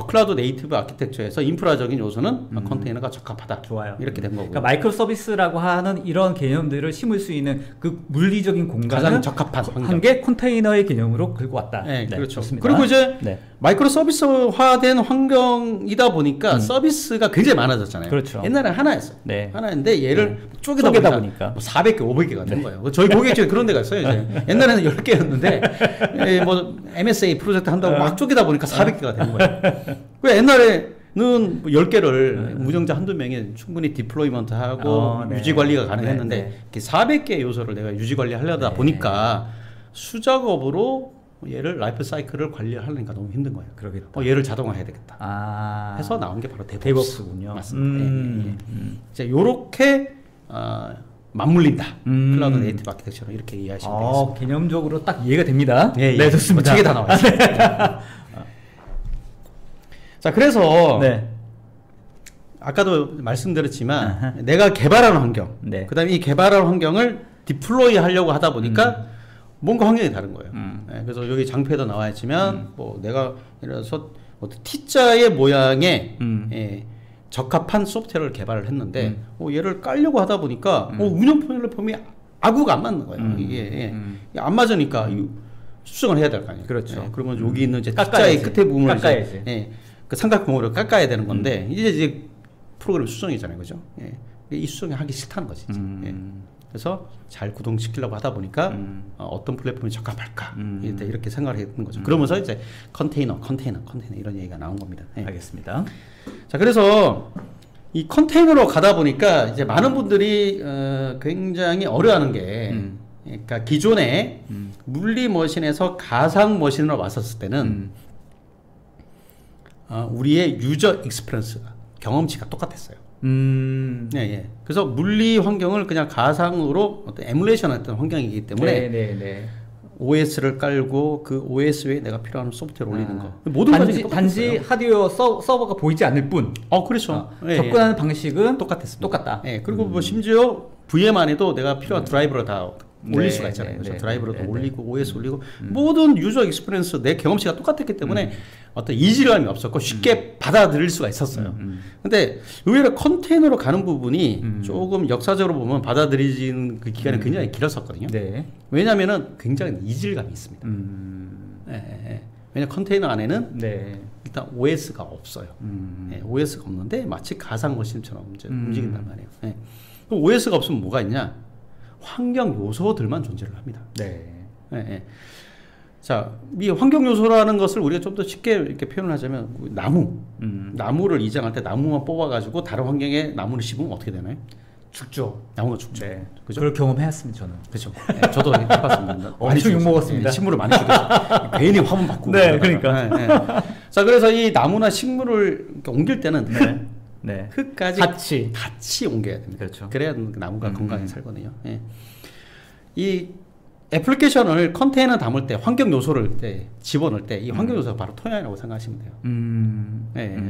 클라우드 네이티브 아키텍처에서 인프라적인 요소는 컨테이너가 적합하다. 좋아요. 이렇게 된 거고. 그러니까 마이크로 서비스라고 하는 이런 개념들을 심을 수 있는 그 물리적인 공간을 가장 적합한 한 게 컨테이너의 개념으로 긁고 왔다. 네, 그렇죠. 좋습니다. 그리고 이제 네. 마이크로 서비스화된 환경이다 보니까 서비스가 굉장히 많아졌잖아요. 그렇죠. 옛날에 하나였어. 네. 하나인데 얘를 쪼개다 보니까 뭐 400개, 500개가 된 거예요. 저희 고객 중에 그런 데가 있어요. 이제. 옛날에는 10개였는데 뭐 MSA 프로젝트 한다고 막 쪼개다 보니까 400개가 된 거예요. 그 옛날에는 10개를 무정자 한두 명이 충분히 디플로이먼트하고 유지 관리가 가능했는데 400개 요소를 내가 유지 관리하려다 보니까 수작업으로 얘를 라이프 사이클을 관리하려니까 너무 힘든 거예요. 그러겠다. 얘를 자동화해야 되겠다. 해서 나온 게 바로 데브옵스군요. 맞습니다. 이제 요렇게 맞물린다. 클라우드 네이티브 아키텍처로 이렇게 이해하시면 되겠습니다. 개념적으로 딱 이해가 됩니다. 네, 좋습니다. 책에 다 나와 있어요. 자, 그래서 아까도 말씀드렸지만 내가 개발하는 환경, 그다음에 이 개발하는 환경을 디플로이 하려고 하다 보니까 뭔가 환경이 다른 거예요. 그래서 여기 장표에도 나와 있지만 뭐 내가 예를 들어서 T자의 모양의 적합한 소프트웨어를 개발을 했는데 얘를 깔려고 하다 보니까 운영 플랫폼이 아구가 안 맞는 거예요. 이게 안 맞으니까 수정을 해야 될 거 아니에요. 그렇죠. 그러면 여기 있는 이제 T자의 끝에 부분을 이제 그 삼각형으로 깎아야 되는 건데 이제 프로그램 수정이잖아요, 그죠? 이 수정이 하기 싫다는 거지. 그래서 잘 구동시키려고 하다 보니까 어떤 플랫폼이 적합할까 이렇게 생각을 했던 거죠. 그러면서 이제 컨테이너 이런 얘기가 나온 겁니다. 알겠습니다. 자, 그래서 이 컨테이너로 가다 보니까 이제 많은 분들이 굉장히 어려워하는 게 그러니까 기존에 물리 머신에서 가상 머신으로 왔었을 때는 우리의 유저 익스피리언스가 경험치가 똑같았어요. 그래서 물리 환경을 그냥 가상으로 어떤 에뮬레이션 했던 환경이기 때문에 OS를 깔고 그 OS 외에 내가 필요한 소프트웨어를 올리는 거. 모든 단지 하드웨어 서버가 보이지 않을 뿐. 그렇죠. 접근하는 방식은 똑같았습니다. 똑같다. 그리고 뭐 심지어 VM 안에도 내가 필요한 드라이버를 다 올릴 수가 있잖아요. 그래서 드라이버를 올리고 OS 올리고 모든 유저 익스피리언스 내 경험치가 똑같았기 때문에 어떤 이질감이 없었고 쉽게 받아들일 수가 있었어요. 근데 의외로 컨테이너로 가는 부분이 조금 역사적으로 보면 받아들이는 그 기간이 굉장히 길었었거든요. 왜냐면은 굉장히 이질감이 있습니다. 왜냐면 컨테이너 안에는 일단 OS가 없어요. OS가 없는데 마치 가상 머신처럼 움직인단 말이에요. 그럼 OS가 없으면 뭐가 있냐? 환경 요소들만 존재를 합니다. 자, 이 환경 요소라는 것을 우리가 좀 더 쉽게 이렇게 표현을 하자면 나무를 이장할 때 나무만 뽑아가지고 다른 환경에 나무를 심으면 어떻게 되나요? 죽죠. 나무가 죽죠. 그죠? 그걸 경험해왔습니다, 저는. 그렇죠. 저도 해봤습니다. 엄청 욕먹었습니다. 식물을 많이 죽였어요. 괜히 화분 바꾸고. 그러니까. 자, 그래서 이 나무나 식물을 옮길 때는 흙까지 같이 옮겨야 됩니다. 그렇죠. 그래야 나무가 건강히 살거든요. 이 애플리케이션을 컨테이너 담을 때 환경 요소를 집어넣을 때 이 환경 요소가 바로 토양이라고 생각하시면 돼요.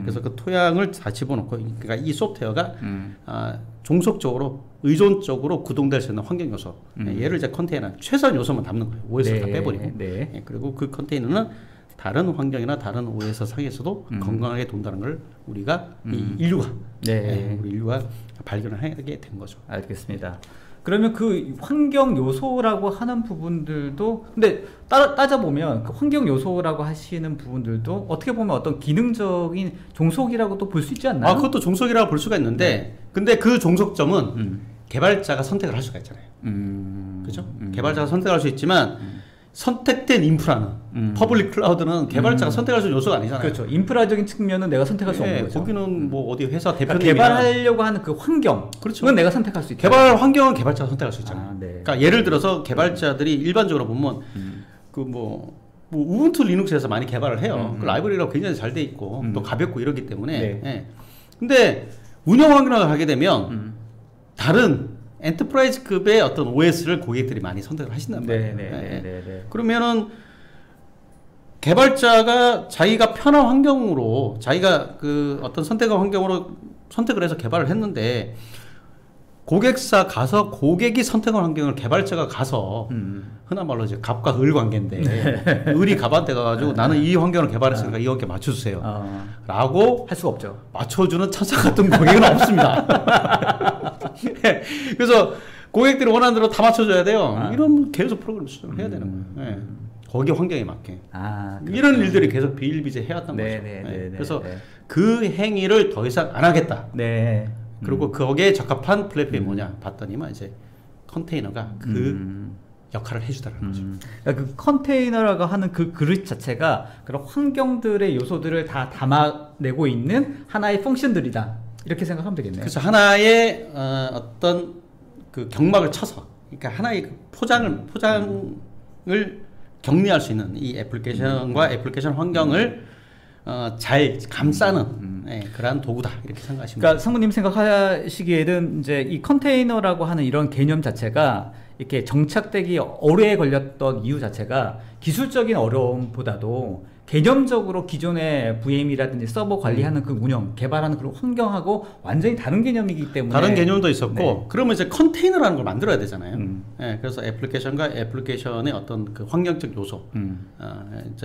그래서 그 토양을 다 집어넣고 그러니까 이 소프트웨어가 종속적으로 의존적으로 구동될 수 있는 환경 요소 얘를 이제 컨테이너 최소한 요소만 담는 거예요. OS를 다 빼버리고 그리고 그 컨테이너는 다른 환경이나 다른 OS 상에서도 건강하게 돈다는 걸 우리가 이 인류가 우리 인류가 발견을 하게 된 거죠. 알겠습니다. 그러면 그 환경 요소라고 하는 부분들도 근데 따져보면 그 환경 요소라고 하시는 부분들도 어떻게 보면 어떤 기능적인 종속이라고도 볼 수 있지 않나요? 그것도 종속이라고 볼 수가 있는데 근데 그 종속점은 개발자가 선택을 할 수가 있잖아요. 그죠? 개발자가 선택할 수 있지만 선택된 인프라는 퍼블릭 클라우드는 개발자가 선택할 수 있는 요소가 아니잖아요. 그렇죠. 인프라적인 측면은 내가 선택할 수 없는 거죠. 거기는 뭐 어디 회사 대표님 개발하려고 하는 그 환경, 그건 내가 선택할 수 있다. 개발 환경은 개발자가 선택할 수 있잖아요. 그러니까 예를 들어서 개발자들이 일반적으로 보면 그 뭐 우분투 리눅스에서 많이 개발을 해요. 그 라이브러리가 굉장히 잘 돼 있고 또 가볍고 이러기 때문에. 근데 운영 환경을 하게 되면 다른 엔터프라이즈급의 어떤 OS를 고객들이 많이 선택을 하신단 말이에요. 그러면은 개발자가 자기가 편한 환경으로 자기가 그 어떤 선택한 환경으로 선택을 해서 개발을 했는데 고객사 가서 고객이 선택한 환경을 개발자가 가서 흔한 말로 이제 갑과 을 관계인데 을이 갑한테 가가지고 나는 이 환경을 개발했으니까 이 환경 맞춰주세요. 라고 할 수가 없죠. 맞춰주는 천사 같은 고객은 없습니다. 그래서 고객들이 원하는 대로 다 맞춰줘야 돼요. 이러면 계속 프로그램 수정을 해야 되는 거예요. 네. 거기 환경에 맞게. 이런 일들이 계속 비일비재 해왔던 거죠. 그래서 그 행위를 더 이상 안 하겠다. 네. 그리고 거기에 적합한 플랫폼이 뭐냐 봤더니만 이제 컨테이너가 그 역할을 해주더라는 거죠. 그러니까 그 컨테이너라고 하는 그 그릇 자체가 그런 환경들의 요소들을 다 담아내고 있는 하나의 펑션들이다. 이렇게 생각하면 되겠네요. 그래서 하나의 어떤 그 경막을 쳐서, 그러니까 하나의 그 포장을 격리할 수 있는 이 애플리케이션과 애플리케이션 환경을 잘 감싸는 그러한 도구다 이렇게 생각하시면 그러니까 상무님 생각하시기에는 이제 이 컨테이너라고 하는 이런 개념 자체가 이렇게 정착되기 오래 걸렸던 이유 자체가 기술적인 어려움보다도 개념적으로 기존의 VM이라든지 서버 관리하는 그 운영, 개발하는 그런 환경하고 완전히 다른 개념이기 때문에 다른 개념도 있었고 그러면 이제 컨테이너라는 걸 만들어야 되잖아요. 그래서 애플리케이션과 애플리케이션의 어떤 그 환경적 요소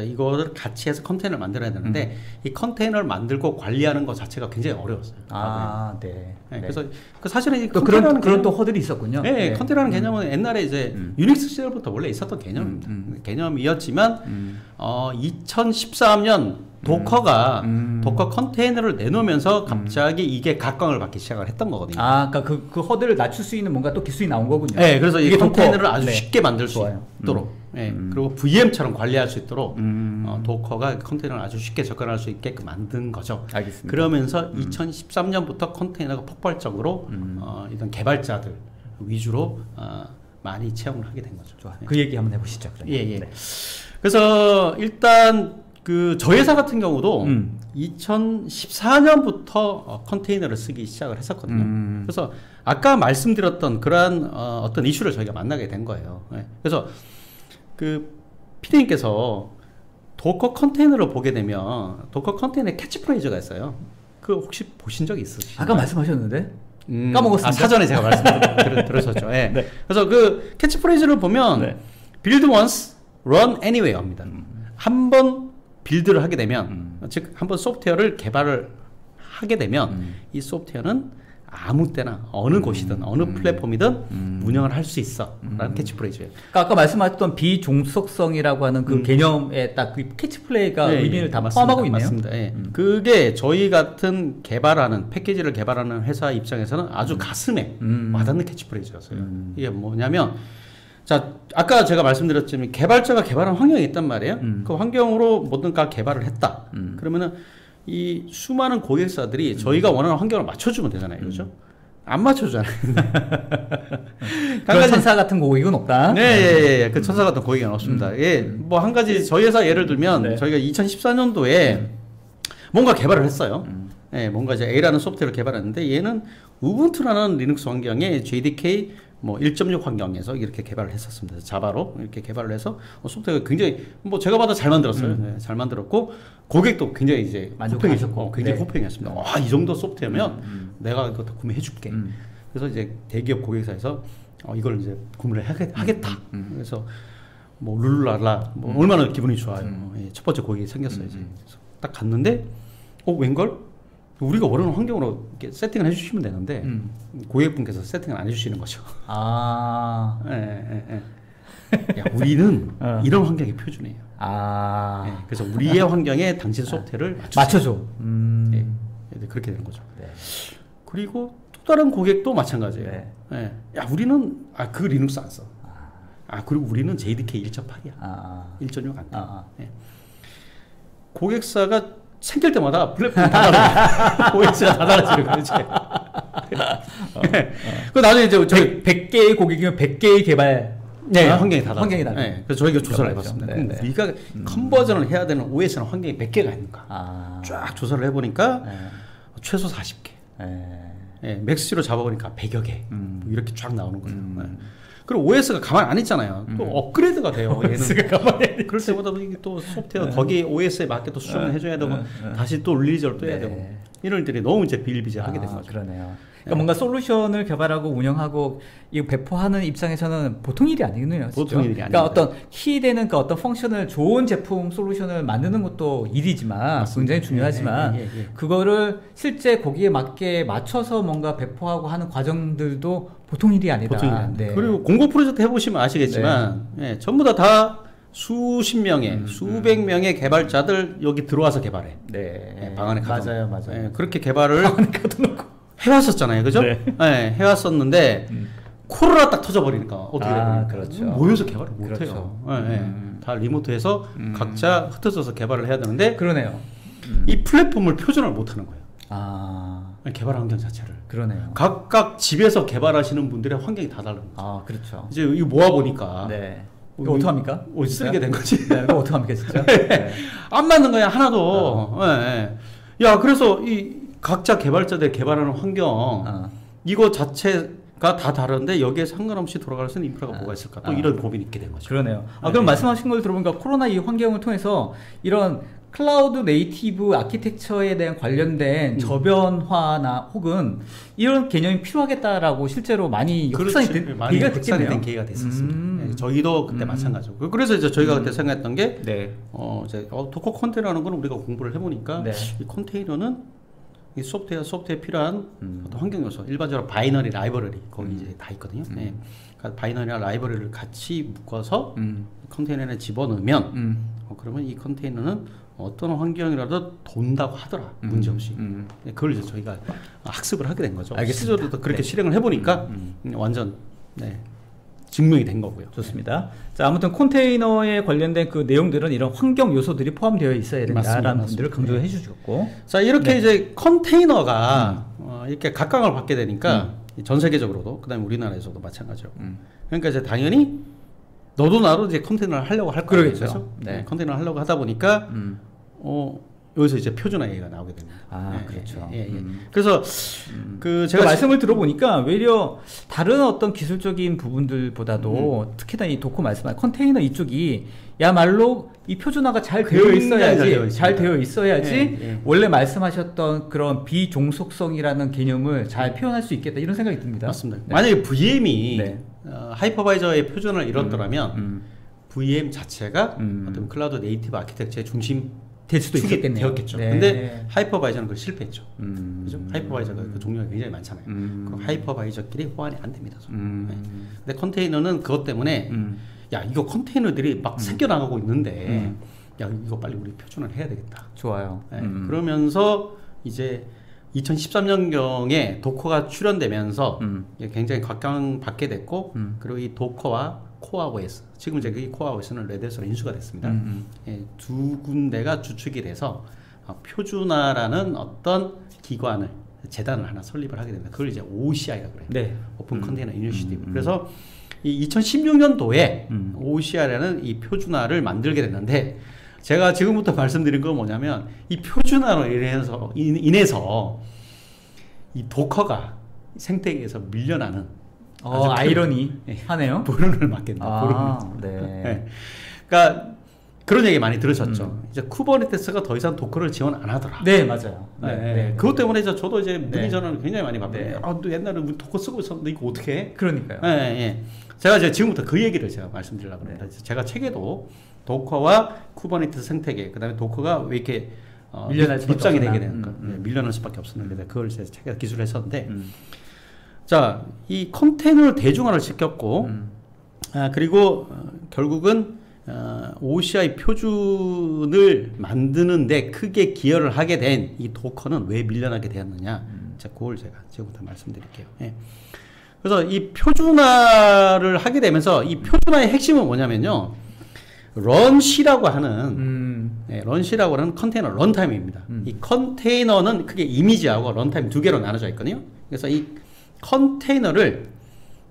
이거를 같이 해서 컨테이너를 만들어야 되는데 이 컨테이너를 만들고 관리하는 것 자체가 굉장히 어려웠어요. 그래서 사실은 이 그런 또 허들이 있었군요. 컨테이너라는 개념은 옛날에 이제 유닉스 시절부터 원래 있었던 개념입니다. 개념이었지만 2013년 도커가 도커 컨테이너를 내놓으면서 갑자기 이게 각광을 받기 시작을 했던 거거든요. 그러니까 그 허들을 낮출 수 있는 뭔가 또 기술이 나온 거군요. 그래서 이 컨테이너를 아주 쉽게 만들 수 있도록, 그리고 VM처럼 관리할 수 있도록 도커가 컨테이너를 아주 쉽게 접근할 수 있게끔 만든 거죠. 알겠습니다. 그러면서 2013년부터 컨테이너가 폭발적으로 이런 개발자들 위주로 많이 채용을 하게 된 거죠. 좋아요. 그 얘기 한번 해보시죠. 그래서 일단 그 저희 회사 같은 경우도 2014년부터 컨테이너를 쓰기 시작을 했었거든요. 그래서 아까 말씀드렸던 그러한 어떤 이슈를 저희가 만나게 된 거예요. 그래서 그 PD님께서 도커 컨테이너를 보게 되면 도커 컨테이너에 캐치프레이즈가 있어요. 그 혹시 보신 적 있으신가요? 아까 말씀하셨는데 까먹었습니다. 사전에 제가 말씀 들으셨죠. 그래서 그 캐치프레이즈를 보면 build once, run anywhere입니다. 한번 빌드를 하게 되면, 즉 한번 소프트웨어를 개발을 하게 되면 이 소프트웨어는 아무 때나 어느 곳이든 어느 플랫폼이든 운영을 할 수 있어 라는 캐치프레이즈예요. 그러니까 아까 말씀하셨던 비종속성이라고 하는 그 개념에 딱 그 캐치플레이가 의미를 다 포함하고 있네요. 맞습니다. 그게 저희 같은 개발하는 패키지를 개발하는 회사 입장에서는 아주 가슴에 와닿는 캐치프레이즈였어요. 이게 뭐냐면 자, 아까 제가 말씀드렸지만 개발자가 개발한 환경이 있단 말이에요. 그 환경으로 뭐든가 개발을 했다. 그러면은 이 수많은 고객사들이 저희가 원하는 환경을 맞춰주면 되잖아요. 그렇죠? 안 맞춰주잖아요. 그런 천사 같은 고객은 없다. 그 천사 같은 고객은 없습니다. 뭐 한 가지 저희 회사 예를 들면 저희가 2014년도에 뭔가 개발을 했어요. 뭔가 이제 A라는 소프트웨어를 개발했는데 얘는 우분투라는 리눅스 환경에 JDK 뭐 1.6 환경에서 이렇게 개발을 했었습니다. 자바로 이렇게 개발을 해서 소프트웨어가 굉장히 뭐 제가 봐도 잘 만들었어요. 잘 만들었고 고객도 굉장히 이제 만족하셨고 굉장히 호평했습니다. 이 정도 소프트웨어면 내가 이거 다 구매해줄게. 그래서 이제 대기업 고객사에서 이걸 이제 구매를 하겠다. 그래서 뭐 룰루랄라 뭐 얼마나 기분이 좋아요. 첫 번째 고객이 생겼어요. 이제 그래서 딱 갔는데 웬걸? 우리가 원하는 환경으로 이렇게 세팅을 해주시면 되는데 고객분께서 세팅을 안 해주시는 거죠. 야, 우리는 이런 환경이 표준이에요. 그래서 우리의 환경에 당신 소프트웨어를 맞춰줘. 그렇게 되는 거죠. 그리고 또 다른 고객도 마찬가지예요. 야, 우리는 그 리눅스 안 써. 그리고 우리는 JDK 1.8이야. 1.6 안 돼. 고객사가 생길 때마다 플랫폼이 다 달라요. OS가 다 달라지는 거지. 그 나중에 이제 저희 100개의 고객이면 100개의 개발 환경이 다 달라요. 환경이 달라요. 그래서 저희가 조사를 해봤습니다. 그럼 우리가 컨버전을 해야 되는 OS는 환경이 100개가 있는가? 쫙 조사를 해보니까 최소 40개. 맥스로 잡아보니까 100여 개. 이렇게 쫙 나오는 거예요. 그리고 OS가 가만히 안 있잖아요. 또 업그레이드가 돼요. 얘는. 그럴 때마다 또 소프트웨어 거기 OS에 맞게 또 수정을 해줘야 되고 다시 또 릴리즈를 또 해야 되고 이런 일들이 너무 이제 비일비재하게 된 거죠. 그러네요. 그러니까 뭔가 솔루션을 개발하고 운영하고 이 배포하는 입장에서는 보통 일이 아니군요. 보통 일이 그러니까 아닙니다. 어떤 키되는 그 어떤 펑션을 좋은 제품 솔루션을 만드는 것도 일이지만 맞습니다. 굉장히 중요하지만 예. 그거를 실제 거기에 맞게 맞춰서 뭔가 배포하고 하는 과정들도 보통 일이 아니다. 보통 일이 아닙니다. 그리고 공고 프로젝트 해보시면 아시겠지만 전부 다 수십 명의 수백 명의 개발자들 여기 들어와서 개발해. 방 안에 가둬. 맞아요. 그렇게 개발을 방 안에 가둬놓고 해왔었잖아요, 그죠? 네. 해왔었는데 코로나 딱 터져버리니까 어떻게 되니까 그렇죠. 모여서 개발을 그렇죠. 못해요. 다 리모트해서 각자 흩어져서 개발을 해야 되는데 그러네요. 이 플랫폼을 표준화를 못하는 거예요. 아, 개발 환경 자체를. 그러네요. 각각 집에서 개발하시는 분들의 환경이 다 다릅니다. 아, 그렇죠. 이제 이거 모아보니까 네. 이거 어떡합니까? 쓰게 된 거지. 네, 이거 어떡합니까, 진짜? 네. 안 맞는 거야, 하나도. 야, 그래서 이 각자 개발자들 개발하는 환경, 이거 자체가 다 다른데 여기에 상관없이 돌아갈 수 있는 인프라가 뭐가 있을까? 또 이런 고민이 있게 된 거죠. 그러네요. 그럼 말씀하신 걸 들어보니까 코로나 이 환경을 통해서 이런 클라우드 네이티브 아키텍처에 대한 관련된 저변화나 혹은 이런 개념이 필요하겠다라고 실제로 많이 확산이 계기가 됐겠네요. 계기가 됐었습니다. 저희도 그때 마찬가지고. 그래서 이제 저희가 그때 생각했던 게 이제 도커 컨테이너라는 건 우리가 공부를 해보니까 이 컨테이너는 이 소프트웨어에 필요한 어떤 환경 요소, 일반적으로 바이너리 라이브러리 거기 이제 다 있거든요. 그러니까 바이너리나 라이브러리를 같이 묶어서 컨테이너에 집어넣으면 그러면 이 컨테이너는 어떤 환경이라도 돈다고 하더라, 문제없이. 그걸 이제 저희가 학습을 하게 된 거죠. 실제로도 그렇게 실행을 해보니까 완전 증명이 된 거고요. 좋습니다. 자, 아무튼 컨테이너에 관련된 그 내용들은 이런 환경 요소들이 포함되어 있어야 된다라는 분들을 강조해 주셨고. 자, 이렇게 이제 컨테이너가 이렇게 각광을 받게 되니까 전 세계적으로도, 그 다음에 우리나라에서도 마찬가지고. 그러니까 이제 당연히 너도 나도 이제 컨테이너를 하려고 할 거예요. 그렇죠? 컨테이너를 하려고 하다 보니까 여기서 이제 표준화 얘기가 나오게 됩니다. 그렇죠. 그래서 제가 말씀을 들어보니까 외려 다른 어떤 기술적인 부분들보다도 특히나 이 도커 말씀한 컨테이너 이쪽이 야말로 이 표준화가 잘 되어 있어야지 원래 말씀하셨던 그런 비종속성이라는 개념을 잘 표현할 수 있겠다 이런 생각이 듭니다. 맞습니다. 만약에 VM이 하이퍼바이저의 표준을 이뤘더라면 VM 자체가 어떤 클라우드 네이티브 아키텍처의 중심 될 수도 되었겠죠. 근데 하이퍼바이저는 그걸 실패했죠. 그죠? 하이퍼바이저가 그 종류가 굉장히 많잖아요. 그럼 하이퍼바이저끼리 호환이 안 됩니다. 근데 컨테이너는 그것 때문에 야, 이거 컨테이너들이 막 새겨나가고 있는데 야, 이거 빨리 우리 표준화를 해야 되겠다. 좋아요. 그러면서 이제 2013년경에 도커가 출현되면서 굉장히 각광받게 됐고 그리고 이 도커와 코어 OS, 지금 이제 이 코어 OS는 레드햇으로 인수가 됐습니다. 두 군데가 주축이 돼서 표준화라는 어떤 기관을, 재단을 하나 설립을 하게 됩니다. 그걸 이제 OCI라고 그래요. 오픈 컨테이너 이니셔티브. 그래서 이 2016년도에 OCI라는 이 표준화를 만들게 됐는데, 제가 지금부터 말씀드린 건 뭐냐면 이 표준화로 인해서 이 도커가 생태계에서 밀려나는 아이러니 하네요. 불운을 맞겠네요. 그러니까 그런 얘기 많이 들으셨죠. 이제 쿠버네티스가 더 이상 도커를 지원 안 하더라. 네, 맞아요. 그것 때문에 저도 이제 문의 전화를 굉장히 많이 받거든요. 너 옛날에 우리 도커 쓰고 있었는데 이거 어떻게 해? 그러니까요. 제가 이제 지금부터 그 얘기를 제가 말씀드리려고 합니다. 제가 책에도 도커와 쿠버네티스 생태계, 그다음에 도커가 왜 이렇게 입장이 되게 되는가, 밀려날 수밖에 없었는데 그걸 제 책에 기술을 했었는데. 자, 이 컨테이너를 대중화를 시켰고, 그리고 결국은 OCI 표준을 만드는데 크게 기여를 하게 된 이 도커는 왜 밀려나게 되었느냐? 자, 그걸 제가 지금부터 말씀드릴게요. 그래서 이 표준화를 하게 되면서 이 표준화의 핵심은 뭐냐면요, 런C라고 하는 런C라고 하는 컨테이너 런타임입니다. 이 컨테이너는 크게 이미지하고 런타임 두 개로 나눠져 있거든요. 그래서 이 컨테이너를,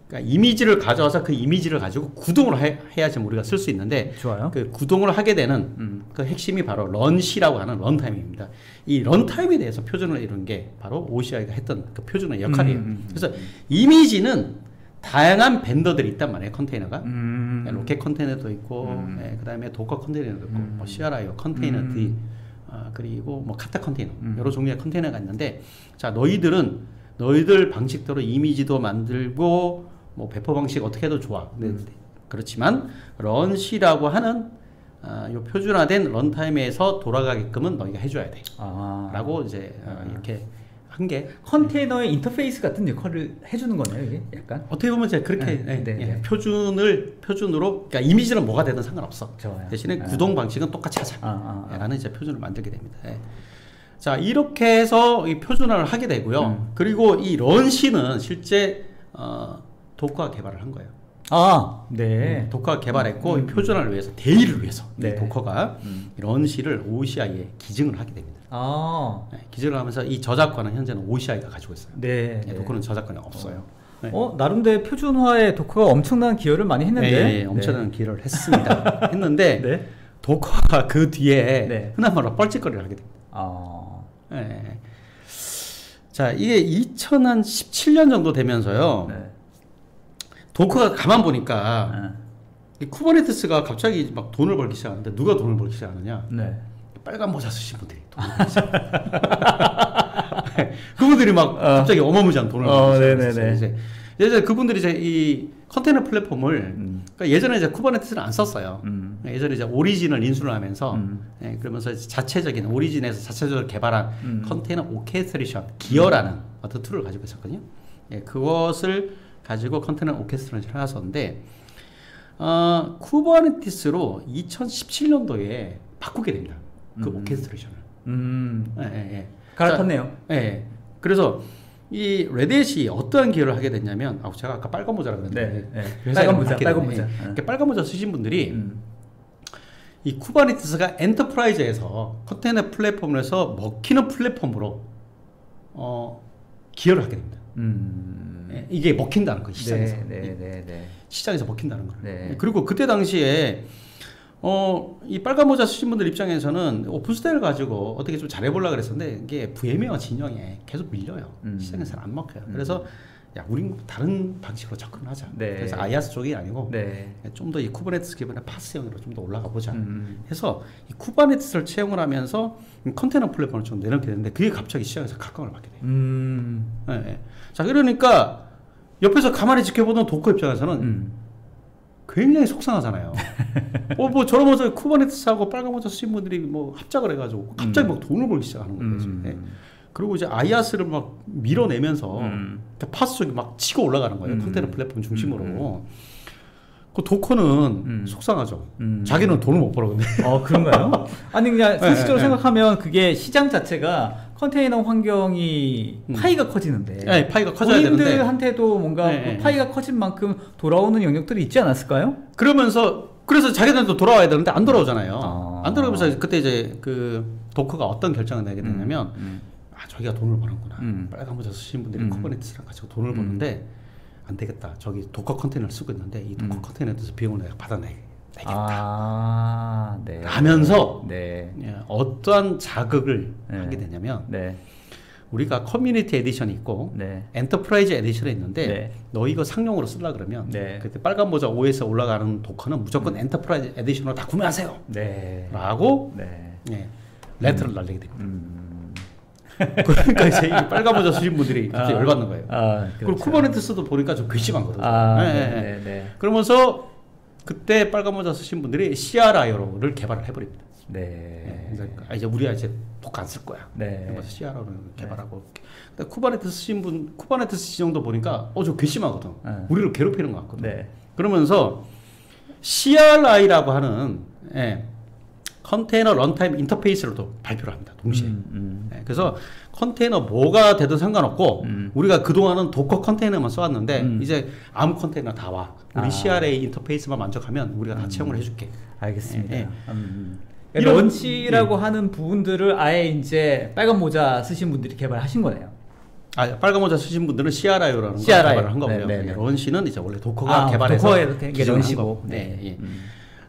그러니까 이미지를 가져와서 그 이미지를 가지고 구동을 해야지 우리가 쓸 수 있는데, 그 구동을 하게 되는 그 핵심이 바로 런C라고 하는 런타임입니다. 이 런타임에 대해서 표준을 이룬 게 바로 OCI가 했던 그 표준의 역할이에요. 그래서 이미지는 다양한 벤더들이 있단 말이에요. 컨테이너가 로켓 컨테이너도 있고, 그 다음에 도커 컨테이너도 있고, 뭐 CRIO 컨테이너 D, 그리고 뭐 카타 컨테이너, 여러 종류의 컨테이너가 있는데, 자, 너희들은 너희들 방식대로 이미지도 만들고 뭐 배포 방식 어떻게 해도 좋아. 그렇지만 런C라고 하는 요 표준화된 런타임에서 돌아가게끔은 너희가 해줘야 돼. 라고 이제 이렇게 한 게 컨테이너의 인터페이스 같은 역할을 해주는 거네요, 이게 약간. 어떻게 보면 이제 그렇게 표준으로 그러니까 이미지는 뭐가 되든 상관없어. 좋아요. 대신에 구동 방식은 똑같이 하자라는 이제 표준을 만들게 됩니다. 자, 이렇게 해서 이 표준화를 하게 되고요. 그리고 이 런C는 실제 도커가 개발을 한 거예요. 도커가 개발했고 표준화를 위해서, 대의를 위해서 도커가 런C를 OCI에 기증을 하게 됩니다. 기증을 하면서 이 저작권은 현재는 OCI가 가지고 있어요. 도커는 저작권이 없어요. 나름대로 표준화에 도커가 엄청난 기여를 많이 했는데. 엄청난 기여를 했습니다. 했는데 도커가 그 뒤에 흔한 말로 뻘짓거리를 하게 됩니다. 자, 이게 2017년 정도 되면서요. 도커가 가만 보니까 이 쿠버네티스가 갑자기 막 돈을 벌기 시작하는데, 누가 돈을 벌기 시작하느냐? 빨간 모자 쓰신 분들이 돈을 벌기 시작해요. 그분들이 막 갑자기 어마무지한 돈을 벌기 시작했어요. 이제 그분들이 이제 이 컨테이너 플랫폼을 그러니까 예전에 이제 쿠버네티스를 안 썼어요. 예전에 이제 오리진을 인수를 하면서 그러면서 자체적인 오리진에서 자체적으로 개발한 컨테이너 오케스트레이션 기어라는 어떤 툴을 가지고 있었거든요. 그것을 가지고 컨테이너 오케스트레이션을 해왔었는데 쿠버네티스로 2017년도에 바꾸게 됩니다. 그 오케스트레이션을. 갈아탔네요. 그래서 이 레딧이 어떠한 기여를 하게 됐냐면, 제가 아까 빨간 모자라고 그랬는데 빨간 모자. 빨간 모자 쓰신 분들이 이 쿠버네티스가 엔터프라이즈에서 컨테이너 플랫폼에서 먹히는 플랫폼으로 기여를 하게 됩니다. 이게 먹힌다는 거예요, 시장에서. 시장에서 먹힌다는 거예요. 그리고 그때 당시에 이 빨간 모자 쓰신 분들 입장에서는 오픈스테이를 가지고 어떻게 좀 잘해보려고 그랬었는데, 이게 VM웨어 진영에 계속 밀려요. 시장에서 안 먹혀요. 그래서 야, 우린 다른 방식으로 접근하자. 그래서 IaaS 쪽이 아니고 좀 더 이 쿠버네티스 기반의 파스형으로 좀 더 올라가 보자 해서 이 쿠버네티스를 채용을 하면서 컨테이너 플랫폼을 좀 내놓게 되는데, 그게 갑자기 시장에서 각광을 받게 돼요. 자, 그러니까 옆에서 가만히 지켜보던 도커 입장에서는 굉장히 속상하잖아요. 뭐 저러면서 쿠버네티스하고 빨간 모자 쓰신 분들이 뭐 합작을 해가지고 갑자기 막 돈을 벌기 시작하는 거예요. 그리고 이제 IaaS를 막 밀어내면서 파스 쪽이 막 치고 올라가는 거예요. 컨테이너 플랫폼 중심으로. 그 도커는 속상하죠. 자기는 돈을 못 벌어, 근데. 그런가요? 아니, 그냥 상식적으로 생각하면 그게 시장 자체가 컨테이너 환경이 파이가 커지는데. 파이가 커져야 되는데. 본인들한테도 뭔가 그 파이가 커진 만큼 돌아오는 영역들이 있지 않았을까요? 그래서 자기들도 돌아와야 되는데 안 돌아오잖아요. 안 돌아오면서 그때 이제 그 도커가 어떤 결정을 내게 되냐면, 저기가 돈을 버는구나. 빨간 모자 쓰신 분들이 쿠버네티스랑 같이 돈을 버는데, 안 되겠다. 저기 도커 컨테이너를 쓰고 있는데 이 도커 컨테이너에서 비용을 내가 받아내겠다. 하면서 어떠한 자극을 하게 되냐면, 우리가 커뮤니티 에디션이 있고 엔터프라이즈 에디션이 있는데 너 이거 상용으로 쓰려 그러면 그때 빨간 모자 OS에 올라가는 도커는 무조건 엔터프라이즈 에디션으로 다 구매하세요. 라고 레터를 날리게 됩니다. 그러니까 이제 이 빨간 모자 쓰신 분들이 갑자기 열받는 거예요. 그리고 쿠버네티스도 보니까 좀 괘씸하거든요. 그러면서 그때 빨간 모자 쓰신 분들이 CRIO를 개발을 해버립니다. 이제 우리가 이제 도커 안 쓸 거야. 그래서 CRIO를 개발하고. 근데 쿠버네티스 쓰신 분, 쿠버네티스 지정도 보니까 저 괘씸하거든. 우리를 괴롭히는 것 같거든. 그러면서 CRI라고 하는 컨테이너 런타임 인터페이스로도 발표를 합니다. 동시에. 그래서 컨테이너 뭐가 되든 상관없고 우리가 그동안은 도커 컨테이너만 써왔는데 이제 아무 컨테이너 다 와. 우리 CRA 인터페이스만 만족하면 우리가 다 채용을 해줄게. 알겠습니다. 런치라고 하는 부분들을 아예 이제 빨간 모자 쓰신 분들이 개발하신 거네요. 빨간 모자 쓰신 분들은 CRIO라는 걸 개발을 한 거고요. 런치는 이제 원래 도커가 개발해서 런치고.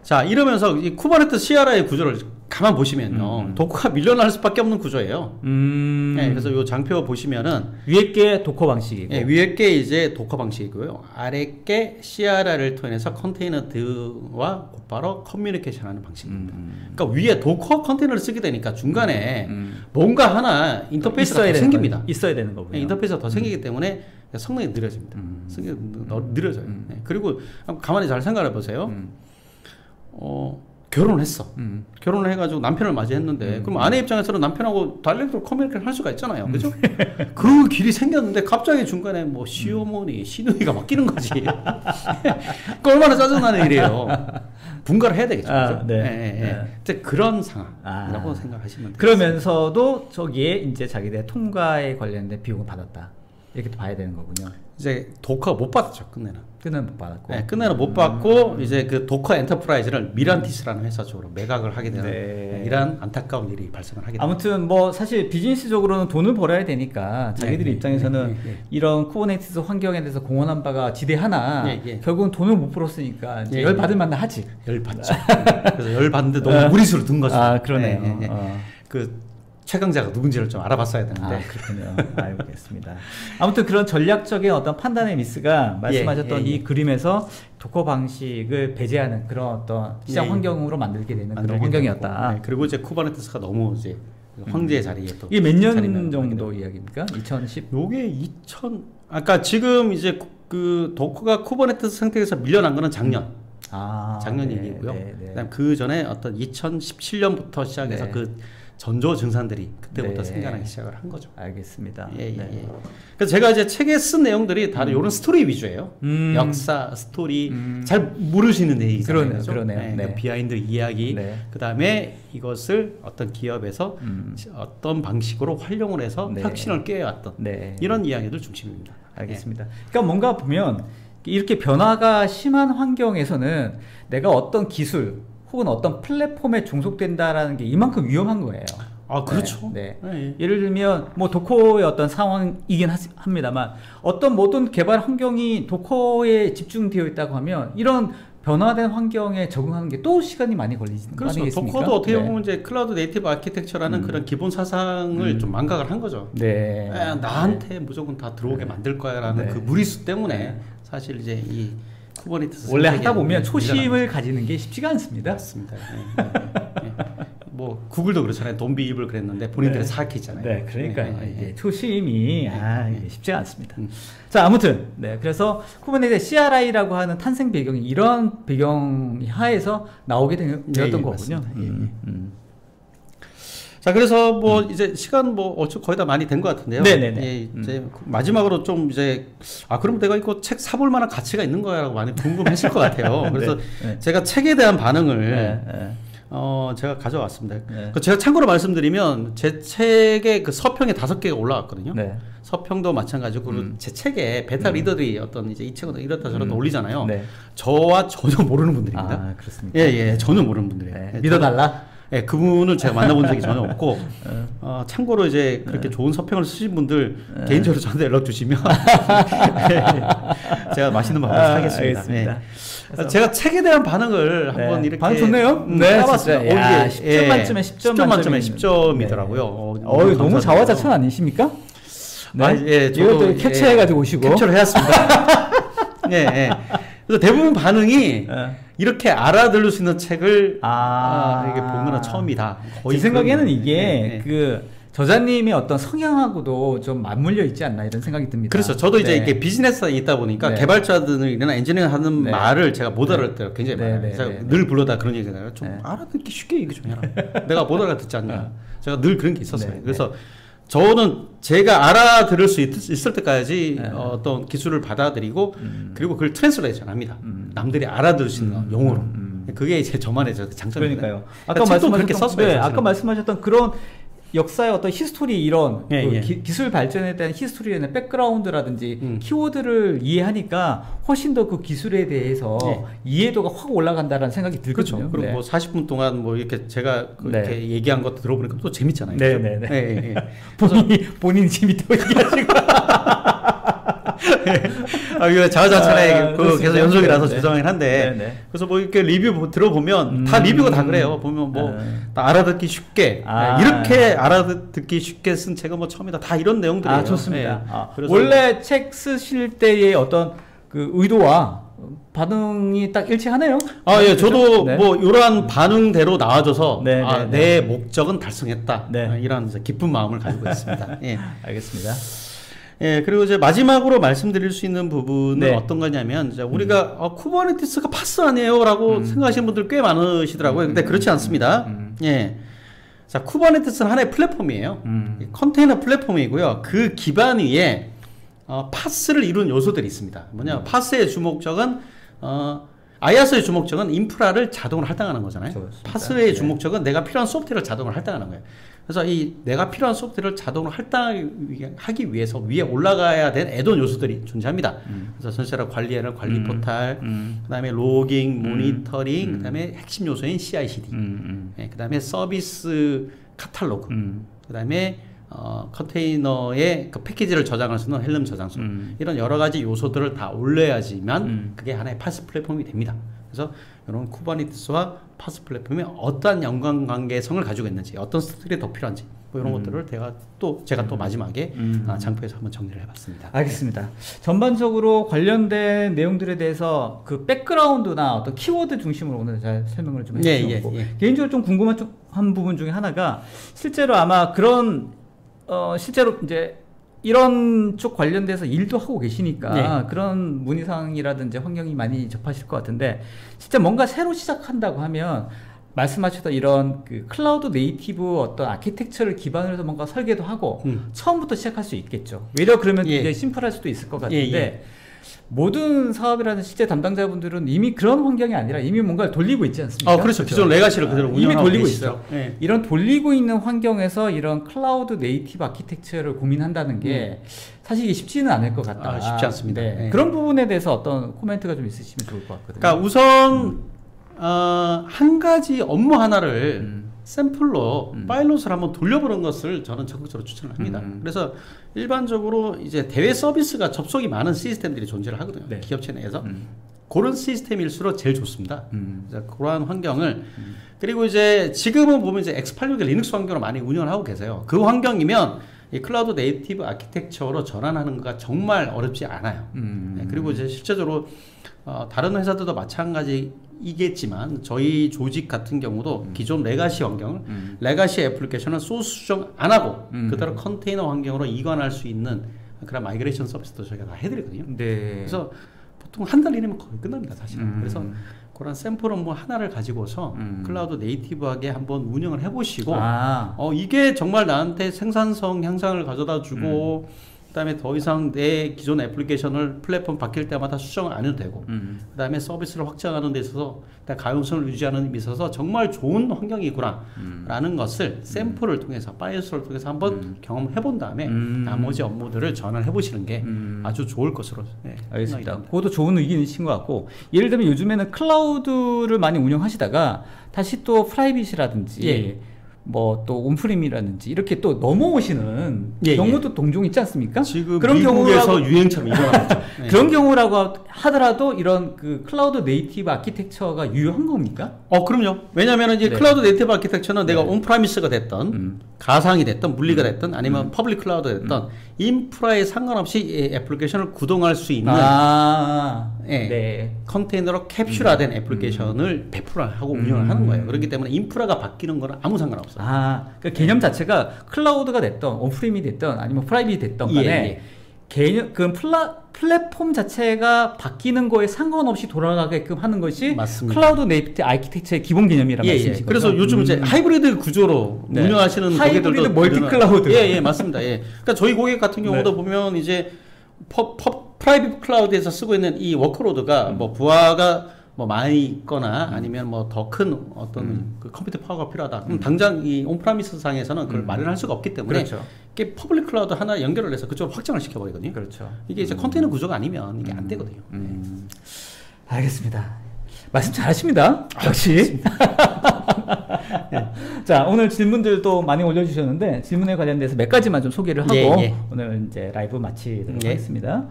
자, 이러면서 이 쿠버네티스 CRI 구조를 가만 보시면요. 도커가 밀려날 수밖에 없는 구조예요. 네, 그래서 요 장표 보시면은 위에 게 도커 방식이고 네, 위에 게 이제 도커 방식이고요. 아래 게 CRI를 통해서 컨테이너와 곧바로 커뮤니케이션하는 방식입니다. 그러니까 위에 도커 컨테이너를 쓰게 되니까 중간에 뭔가 하나 인터페이스가 더 생깁니다. 있어야 되는 거고요. 네, 인터페이스가 더 생기기 때문에 성능이 느려집니다. 성능이 느려져요. 네, 그리고 가만히 잘 생각해 보세요. 결혼을 했어. 결혼을 해가지고 남편을 맞이했는데, 그럼 아내 입장에서는 남편하고 다이렉트로 커뮤니케이션 할 수가 있잖아요. 그죠? 그 길이 생겼는데, 갑자기 중간에 뭐, 시어머니, 시누이가 바뀌는 거지. 그 얼마나 짜증나는 일이에요. 분가를 해야 되겠죠. 그죠? 네. 네. 그런 상황이라고 생각하시면 돼요. 그러면서도 저기에 이제 자기네 통과에 관련된 비용을 받았다. 이렇게 봐야 되는 거군요. 이제 도커가 못 받았죠, 끝내는. 끝내는 못 받았고. 네, 끝내는 못 받고 이제 그 도커 엔터프라이즈를 미란티스라는 회사 쪽으로 매각을 하게 되는 이런 안타까운 일이 발생을 하게 됩니다. 아무튼 뭐 사실 비즈니스적으로는 돈을 벌어야 되니까 자기들 입장에서는 이런 쿠버네티스 환경에 대해서 공헌한 바가 지대하나 결국은 돈을 못 벌었으니까 이제 열 받을 만은 하지. 열 받죠. 그래서 열 받는데 너무 무리수로 든 거죠. 아, 그러네요. 그 최강자가 누군지를 좀 알아봤어야 되는데. 아, 그렇군요. 알겠습니다. 아무튼 그런 전략적인 어떤 판단의 미스가 말씀하셨던 이 그림에서 도커 방식을 배제하는 그런 어떤 시장 환경으로 만들게 되는 그런 환경이었다. 네, 그리고 이제 쿠버네티스가 너무 이제 황제의 자리에 또. 이게 몇 년 정도 이야기입니까? 2010? 요게 2000, 아까 지금 이제 그 도커가 쿠버네티스 상태에서 밀려난 거는 작년. 작년 얘기고요. 그다음 그 전에 어떤 2017년부터 시작해서 그 전조 증산들이 그때부터 생겨나기 시작을 한 거죠. 알겠습니다. 그래서 제가 이제 책에 쓴 내용들이 다들 이런 스토리 위주예요. 역사, 스토리, 잘 모르시는 내용이잖아요. 그러네요. 그러니까 비하인드 이야기, 그 다음에 이것을 어떤 기업에서 어떤 방식으로 활용을 해서 혁신을 꾀해왔던 이런 이야기들 중심입니다. 알겠습니다. 그러니까 뭔가 보면 이렇게 변화가 심한 환경에서는 내가 어떤 기술 혹은 어떤 플랫폼에 종속된다라는 게 이만큼 위험한 거예요. 아, 그렇죠. 예를 들면 뭐 도커의 어떤 상황이긴 합니다만 어떤 모든 개발 환경이 도커에 집중되어 있다고 하면 이런 변화된 환경에 적응하는 게 또 시간이 많이 걸리지. 그렇죠. 도커도 어떻게 보면 이제 클라우드 네이티브 아키텍처라는 그런 기본 사상을 좀 망각을 한 거죠. 나한테 무조건 다 들어오게 만들 거야라는 그 무리수 때문에 사실 이제 이 쿠버네티스 원래 하다 보면 초심을 가지는 게 쉽지가 않습니다. 맞습니다. 뭐 구글도 그렇잖아요. Don't be evil 그랬는데 본인들이 사악했잖아요. 그러니까요. 이게 초심이 이게 쉽지가 않습니다. 자, 아무튼 그래서 쿠버네티스 CRI라고 하는 탄생 배경이 이런 배경 하에서 나오게 되었던 거군요. 자, 그래서 뭐 이제 시간 뭐 거의 다 많이 된 것 같은데요. 이제 마지막으로 좀 이제 그럼 내가 이거 책 사볼 만한 가치가 있는 거야라고 많이 궁금했을 것 같아요. 그래서 제가 책에 대한 반응을 제가 가져왔습니다. 제가 참고로 말씀드리면 제 책에 그 서평에 5개가 올라왔거든요. 서평도 마찬가지고 그리고 제 책에 베타 리더들이 어떤 이제 이 책은 이렇다 저렇다 올리잖아요. 저와 전혀 모르는 분들입니다. 아, 그렇습니까? 전혀 모르는 분들이에요. 믿어달라? 그분을 제가 만나본 적이 전혀 없고, 참고로 이제 그렇게 좋은 서평을 쓰신 분들 개인적으로 저한테 연락 주시면 제가 맛있는 밥 사겠습니다. 제가 책에 대한 반응을 한번 이렇게 반응 좋네요. 해봤습니다. 10점 만점에 10점 만점에 10점이더라고요. 너무 자화자찬 아니십니까? 이것도 캡처해가지고 오시고. 캡처를 해왔습니다. 그래서 대부분 반응이 이렇게 알아들을 수 있는 책을 이게 본 거는 처음이다. 제 생각에는 이게 그 저자님의 어떤 성향하고도 좀 맞물려 있지 않나 이런 생각이 듭니다. 그렇죠. 저도 이제 이게 비즈니스에 있다 보니까 개발자들이나 엔지니어 하는 말을 제가 못 알아들 때가 굉장히 많아요. 제가 늘 불러다 그런 얘기잖아요. 좀 알아듣기 쉽게 얘기 좀 해라. 내가 못 알아듣지 않냐. 제가 늘 그런 게 있었어요. 그래서 저는 제가 알아들을 수 있을 때까지 어떤 기술을 받아들이고 그리고 그걸 트랜스레이션 합니다. 남들이 알아들을 수 있는 용어로. 그게 이제 저만의 장점입니다. 그러니까요. 아까 말씀하셨던 그런 역사의 어떤 히스토리 이런 기술 발전에 대한 히스토리나 백그라운드라든지 키워드를 이해하니까 훨씬 더 그 기술에 대해서 이해도가 확 올라간다라는 생각이 들거든요. 그렇죠. 그리고 뭐 40분 동안 뭐 이렇게 제가 이렇게 얘기한 것도 들어보니까 또 재밌잖아요. 본인이 재밌다고 얘기하시고 이거 자화자찬에 계속 연속이라서 네. 죄송하긴 한데 네. 그래서 뭐 이렇게 리뷰 들어보면 다 리뷰가 다 그래요. 보면 뭐 다 알아듣기 쉽게 이렇게 알아듣기 쉽게 쓴 책은 뭐 처음이다. 다 이런 내용들이에요. 좋습니다. 그래서 원래 책 쓰실 때의 어떤 그 의도와 반응이 딱 일치하네요. 예, 저도 네. 뭐 이러한 반응대로 나와줘서 네, 내 목적은 달성했다. 네. 이런 이제 기쁜 마음을 가지고 있습니다. 예. 알겠습니다. 예, 그리고 이제 마지막으로 말씀드릴 수 있는 부분은 네. 어떤 거냐면, 이제 우리가 쿠버네티스가 파스 아니에요? 라고 생각하시는 분들 꽤 많으시더라고요. 근데 그렇지 않습니다. 예. 자, 쿠버네티스는 하나의 플랫폼이에요. 컨테이너 플랫폼이고요. 그 기반 위에 파스를 이룬 요소들이 있습니다. 뭐냐, 파스의 주목적은, 아야스의 주목적은 인프라를 자동으로 할당하는 거잖아요. 좋습니다. 파스의 주목적은 내가 필요한 소프트웨어를 자동으로 할당하는 거예요. 그래서 이 내가 필요한 소프트웨어를 자동으로 할당하기 위해서 위에 올라가야 된 애돈 요소들이 존재합니다. 그래서 전체적으로 관리하는 관리 포탈, 그다음에 로깅, 모니터링, 그다음에 핵심 요소인 CI/CD, 그다음에 서비스 카탈로그, 그다음에 컨테이너의 그 패키지를 저장할 수 있는 헬름 저장소, 이런 여러 가지 요소들을 다 올려야지만 그게 하나의 파스 플랫폼이 됩니다. 그래서 이런 쿠버네티스와 파스 플랫폼이 어떠한 연관관계성을 가지고 있는지, 어떤 스킬이 더 필요한지, 뭐 이런 것들을 제가 또 마지막에 장표에서 한번 정리를 해봤습니다. 알겠습니다. 전반적으로 관련된 내용들에 대해서 그 백그라운드나 어떤 키워드 중심으로 오늘 잘 설명을 좀 해주셨고, 개인적으로 좀 궁금한 한 부분 중에 하나가, 실제로 아마 그런 실제로 이제 이런 쪽 관련돼서 일도 하고 계시니까 그런 문의사항이라든지 환경이 많이 접하실 것 같은데, 진짜 뭔가 새로 시작한다고 하면 말씀하셨던 이런 그 클라우드 네이티브 어떤 아키텍처를 기반으로 해서 뭔가 설계도 하고 처음부터 시작할 수 있겠죠. 외려 그러면 이제 심플할 수도 있을 것 같은데, 모든 사업이라는 실제 담당자분들은 이미 그런 환경이 아니라 이미 뭔가를 돌리고 있지 않습니까? 그렇죠. 기존 레가시를 그대로 운영하고 이미 돌리고 계시죠. 있어요. 이런 돌리고 있는 환경에서 이런 클라우드 네이티브 아키텍처를 고민한다는 게 사실 이게 쉽지는 않을 것 같다. 쉽지 않습니다. 그런 부분에 대해서 어떤 코멘트가 좀 있으시면 좋을 것 같거든요. 그러니까 우선 한 가지 업무 하나를 샘플로 파일럿을 한번 돌려보는 것을 저는 적극적으로 추천을 합니다. 그래서 일반적으로 이제 대외 서비스가 접속이 많은 시스템들이 존재를 하거든요. 기업체 내에서. 그런 시스템일수록 제일 좋습니다. 그래서 그러한 환경을, 그리고 이제 지금은 보면 이제 x86의 리눅스 환경을 많이 운영을 하고 계세요. 그 환경이면 이 클라우드 네이티브 아키텍처로 전환하는 거가 정말 어렵지 않아요. 그리고 이제 실제적으로 다른 회사들도 마찬가지이겠지만 저희 조직 같은 경우도 기존 레가시 환경을 레가시 애플리케이션을 소스 수정 안 하고 그대로 컨테이너 환경으로 이관할 수 있는 그런 마이그레이션 서비스도 저희가 다 해드리거든요. 그래서 보통 한 달 이내면 거의 끝납니다, 사실은. 그래서 그런 샘플 업무 하나를 가지고서 클라우드 네이티브하게 한번 운영을 해보시고, 이게 정말 나한테 생산성 향상을 가져다 주고, 그다음에 더 이상 내 기존 애플리케이션을 플랫폼 바뀔 때마다 수정을 안 해도 되고, 그다음에 서비스를 확장하는 데 있어서 가용성을 유지하는 데 있어서 정말 좋은 환경이구나라는 것을 샘플을 통해서, 파이어스를 통해서 한번 경험해 본 다음에 나머지 업무들을 전환해 보시는 게 아주 좋을 것으로 알겠습니다. 그것도 좋은 의견이신 것 같고, 예를 들면 요즘에는 클라우드를 많이 운영하시다가 다시 또 프라이빗이라든지 뭐 또 온프림이라든지 이렇게 또 넘어오시는 경우도 종종 있지 않습니까? 지금 그런 미국에서 유행처럼 일어나죠. 그런 경우라고 하더라도 이런 그 클라우드 네이티브 아키텍처가 유효한 겁니까? 그럼요. 왜냐하면 이제 클라우드 네이티브 아키텍처는 내가 온프라미스가 됐던 가상이 됐던 물리가 됐던 아니면 퍼블릭 클라우드가 됐던 인프라에 상관없이 이 애플리케이션을 구동할 수 있는 컨테이너로 캡슐화된 애플리케이션을 배포하고 운영을 하는 거예요. 그렇기 때문에 인프라가 바뀌는 거는 아무 상관없어요. 그 개념 자체가 클라우드가 됐던 온프림이 됐던 아니면 프라이빗이 됐던 간에 개념, 그 플랫폼 자체가 바뀌는 거에 상관없이 돌아가게끔 하는 것이 맞습니다. 클라우드 네이티브 아키텍처의 기본 개념이란 말씀이시죠. 그래서 요즘 이제 하이브리드 구조로 운영하시는 고객들도 하이브리드 멀티 클라우드. 맞습니다. 그러니까 저희 고객 같은 경우도 보면 이제 프라이빗 클라우드에서 쓰고 있는 이 워크로드가 뭐 부하가 뭐 많이 있거나 아니면 뭐 더 큰 어떤 그 컴퓨터 파워가 필요하다. 그럼 당장 이 온프라미스 상에서는 그걸 마련할 수가 없기 때문에 이게 퍼블릭 클라우드 하나 연결을 해서 그쪽으로 확장을 시켜버리거든요. 이게 이제 컨테이너 구조가 아니면 이게 안 되거든요. 알겠습니다. 말씀 잘하십니다. 역시. 자, 오늘 질문들도 많이 올려주셨는데 질문에 관련돼서 몇 가지만 좀 소개를 하고 오늘 이제 라이브 마치도록 하겠습니다.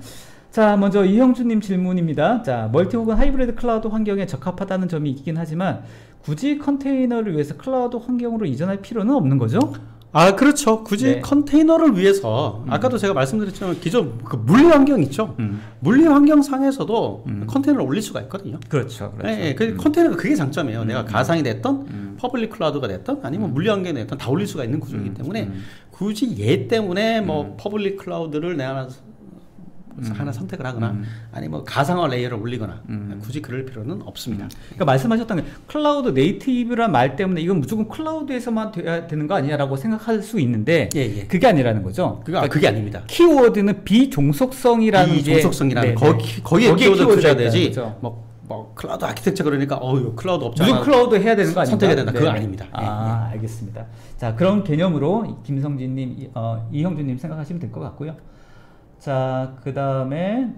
자, 먼저 이형주님 질문입니다. 자, 멀티 혹은 하이브리드 클라우드 환경에 적합하다는 점이 있긴 하지만 굳이 컨테이너를 위해서 클라우드 환경으로 이전할 필요는 없는 거죠? 아, 그렇죠. 굳이 네. 컨테이너를 위해서 아까도 제가 말씀드렸지만 기존 그 물리 환경 있죠. 물리 환경상에서도 컨테이너를 올릴 수가 있거든요. 그렇죠. 그렇죠. 예, 그 컨테이너가 그게 장점이에요. 내가 가상이 됐던 퍼블릭 클라우드가 됐던 아니면 물리 환경이 됐던 다 올릴 수가 있는 구조이기 때문에 굳이 얘 때문에 뭐 퍼블릭 클라우드를 내가 하나 선택을 하거나 아니면 뭐 가상화 레이어를 올리거나 굳이 그럴 필요는 없습니다. 그러니까 말씀하셨던 게 클라우드 네이티브란 말 때문에 이건 무조건 클라우드에서만 돼야 되는 거 아니냐라고 생각할 수 있는데 예, 예. 그게 아니라는 거죠. 그게 아닙니다. 키워드는 비종속성이라는 비종속성이라는 거기에 키워드 투자해야 되지. 뭐 클라우드 아키텍처 그러니까 이거 클라우드 없잖아. 무조건 클라우드 해야 되는 거 아닌가? 선택해야 된다. 그거 아닙니다. 아, 알겠습니다. 자, 그런 개념으로 김성진님, 이형준님 생각하시면 될 것 같고요. 자, 그 다음에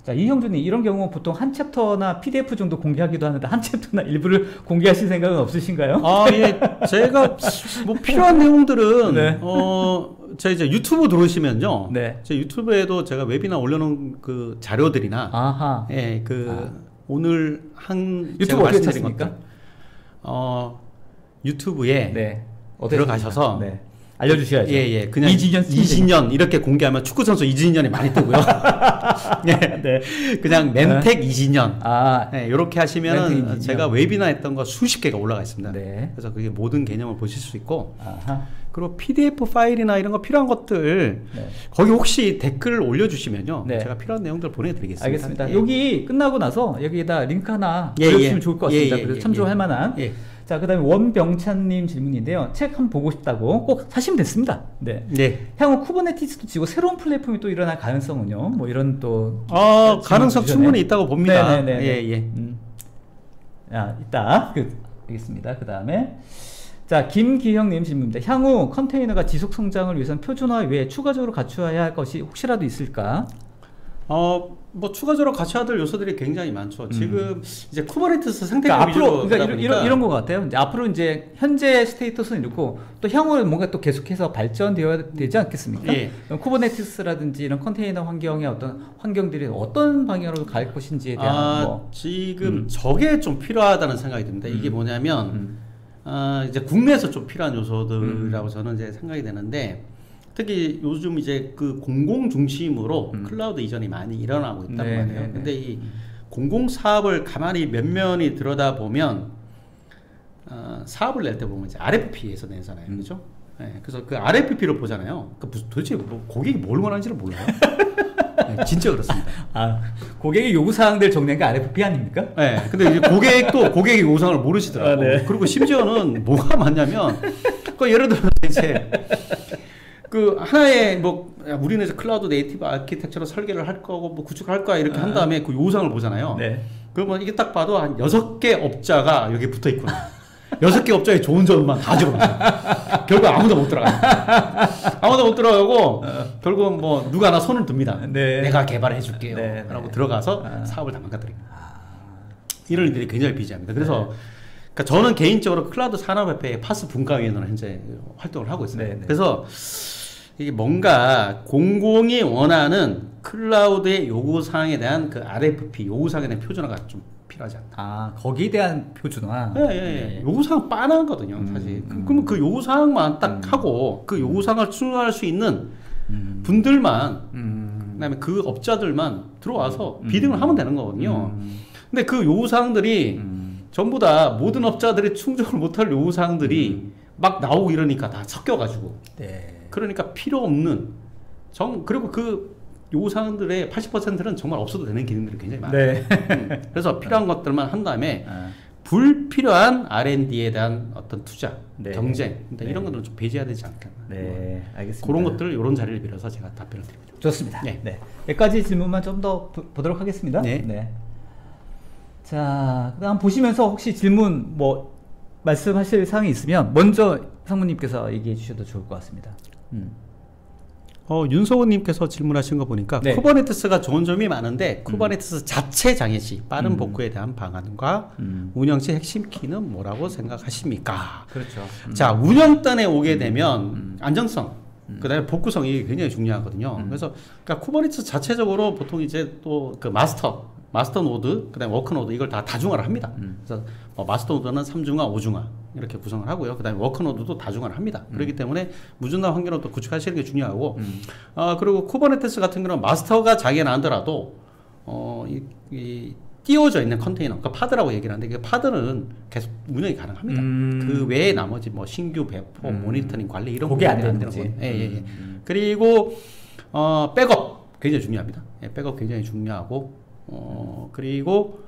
자, 이형준님, 이런 경우 보통 한 챕터나 PDF 정도 공개하기도 하는데 한 챕터나 일부를 공개하실 생각은 없으신가요? 아, 예. 제가 뭐 필요한 내용들은 네. 제 이제 유튜브 들어오시면요. 네. 제 유튜브에도 제가 웨비나 올려놓은 그 자료들이나 아하. 예, 오늘 한 유튜브 어떻게 찾습니까? 유튜브에 네. 들어가셔서 네. 알려주셔야죠. 예. 그냥 이진현 이진현 이렇게 공개하면 축구 선수 이진현이 많이 뜨고요. 예. 네. 그냥 멘텍 이진현. 네, 이렇게 하시면은 이진현. 제가 웨비나 했던 거 수십 개가 올라가 있습니다. 네. 그래서 그게 모든 개념을 보실 수 있고. 아하. 그리고 PDF 파일이나 이런 거 필요한 것들 네. 거기 혹시 댓글 올려주시면요. 네. 제가 필요한 내용들 보내드리겠습니다. 알겠습니다. 예. 여기 끝나고 나서 여기에다 링크 하나 예, 올려주시면 예. 좋을 것 같습니다. 예, 그래서 예, 참조할 예. 만한. 예. 자, 그 다음에 원병찬님 질문인데요. 책 한번 보고 싶다고 꼭 사시면 됐습니다. 네. 네. 향후 쿠버네티스도 지고 새로운 플랫폼이 또 일어날 가능성은요? 뭐 이런 또. 가능성 충분히 있다고 봅니다. 네네네. 예. 있다. 알겠습니다. 그 다음에. 자, 김기형님 질문입니다. 향후 컨테이너가 지속 성장을 위해서는 표준화 외에 추가적으로 갖추어야 할 것이 혹시라도 있을까? 뭐 추가적으로 갖춰야 될 요소들이 굉장히 많죠. 지금 이제 쿠버네티스 상대적 그러니까 위주로 앞으로 그러니까 이런 것 같아요. 이제 앞으로 이제 현재 스테이터스는 이렇고 또 향후 뭔가 또 계속해서 발전되어야 되지 않겠습니까? 예. 그럼 쿠버네티스라든지 이런 컨테이너 환경의 어떤 환경들이 어떤 방향으로 갈 것인지에 대한 지금 저게 좀 필요하다는 생각이 듭니다. 이게 뭐냐면 이제 국내에서 좀 필요한 요소들이라고 저는 이제 생각이 되는데. 특히 요즘 이제 그 공공 중심으로 클라우드 이전이 많이 일어나고 있단 말이에요. 근데 이 공공 사업을 가만히 면면히 들여다보면 사업을 낼 때 보면 이제 RFP에서 내잖아요. 그죠? 네, 그래서 그 RFP를 보잖아요. 도대체 고객이 뭘 원하는지를 몰라요. 네, 진짜 그렇습니다. 고객의 요구사항들 정리한 게 RFP 아닙니까? 네, 근데 이제 고객도 고객의 요구사항을 모르시더라고요. 네. 그리고 심지어는 뭐가 많냐면, 예를 들어 이제 그 하나의 우리는 이제 클라우드 네이티브 아키텍처로 설계를 할 거고 구축을 할 거야 이렇게 한 다음에 그 요구사항을 보잖아요. 네. 그러면 이게 딱 봐도 한 6개 업자가 여기 붙어 있구나. 6개 업자의 좋은 점만 다 적어놓죠. 결국 아무도 못 들어가요. 아무도 못 들어가고 결국 뭐 누가 하나 손을 듭니다. 네. 내가 개발해 줄게요. 네. 라고 들어가서 사업을 다 망가뜨립니다. 이런 일들이 굉장히 비지합니다. 그래서 그러니까 저는 개인적으로 클라우드 산업협회의 파스 분과위원으로 현재 활동을 하고 있어요. 네. 그래서 이게 뭔가 공공이 원하는 클라우드의 요구사항에 대한 그 RFP, 요구사항에 대한 표준화가 좀 필요하지 않나. 거기에 대한 표준화? 예. 요구사항 빤하거든요, 사실. 그러면 그 요구사항만 딱 하고 그 요구사항을 충족할 수 있는 분들만, 그 다음에 그 업자들만 들어와서 비딩을 하면 되는 거거든요. 근데 그 요구사항들이 전부 다 모든 업자들이 충족을 못할 요구사항들이 막 나오고 이러니까 다 섞여가지고. 네. 그러니까 필요 없는 그리고 그 요구사항들의 80%는 정말 없어도 되는 기능들이 굉장히 많아요. 네. 그래서 필요한 것들만 한 다음에 불필요한 R&D에 대한 어떤 투자, 경쟁 이런 것들은 좀 배제해야 되지 않겠나. 네, 알겠습니다. 그런 것들 이런 자리를 빌어서 제가 답변을 드립니다. 좋습니다. 네. 여기까지 질문만 좀 더 보도록 하겠습니다. 네. 자, 그다음 보시면서 혹시 질문 말씀하실 사항이 있으면 먼저 상무님께서 얘기해 주셔도 좋을 것 같습니다. 윤석원님께서 질문하신 거 보니까 쿠버네티스가 좋은 점이 많은데 쿠버네티스 자체 장애 시 빠른 복구에 대한 방안과 운영 시 핵심 키는 뭐라고 생각하십니까? 그렇죠. 자, 운영단에 오게 되면 안정성 그다음에 복구성이 굉장히 중요하거든요. 그래서 그러니까 쿠버네티스 자체적으로 보통 이제 또 그 마스터 노드, 그다음에 워크 노드 이걸 다 다중화를 합니다. 그래서 마스터 노드는 3중화, 5중화 이렇게 구성을 하고요. 그다음에 워크 노드도 다중화를 합니다. 그렇기 때문에 무중단 환경을 또 구축하시는 게 중요하고, 그리고 쿠버네티스 같은 경우는 마스터가 장애가 나더라도 이 띄워져 있는 컨테이너, 그러니까 파드라고 얘기를 하는데 그 파드는 계속 운영이 가능합니다. 그 외에 나머지 뭐 신규 배포, 모니터링 관리 이런 그게 안 되는 되는지. 거. 그리고 백업 굉장히 중요합니다. 백업 굉장히 중요하고, 그리고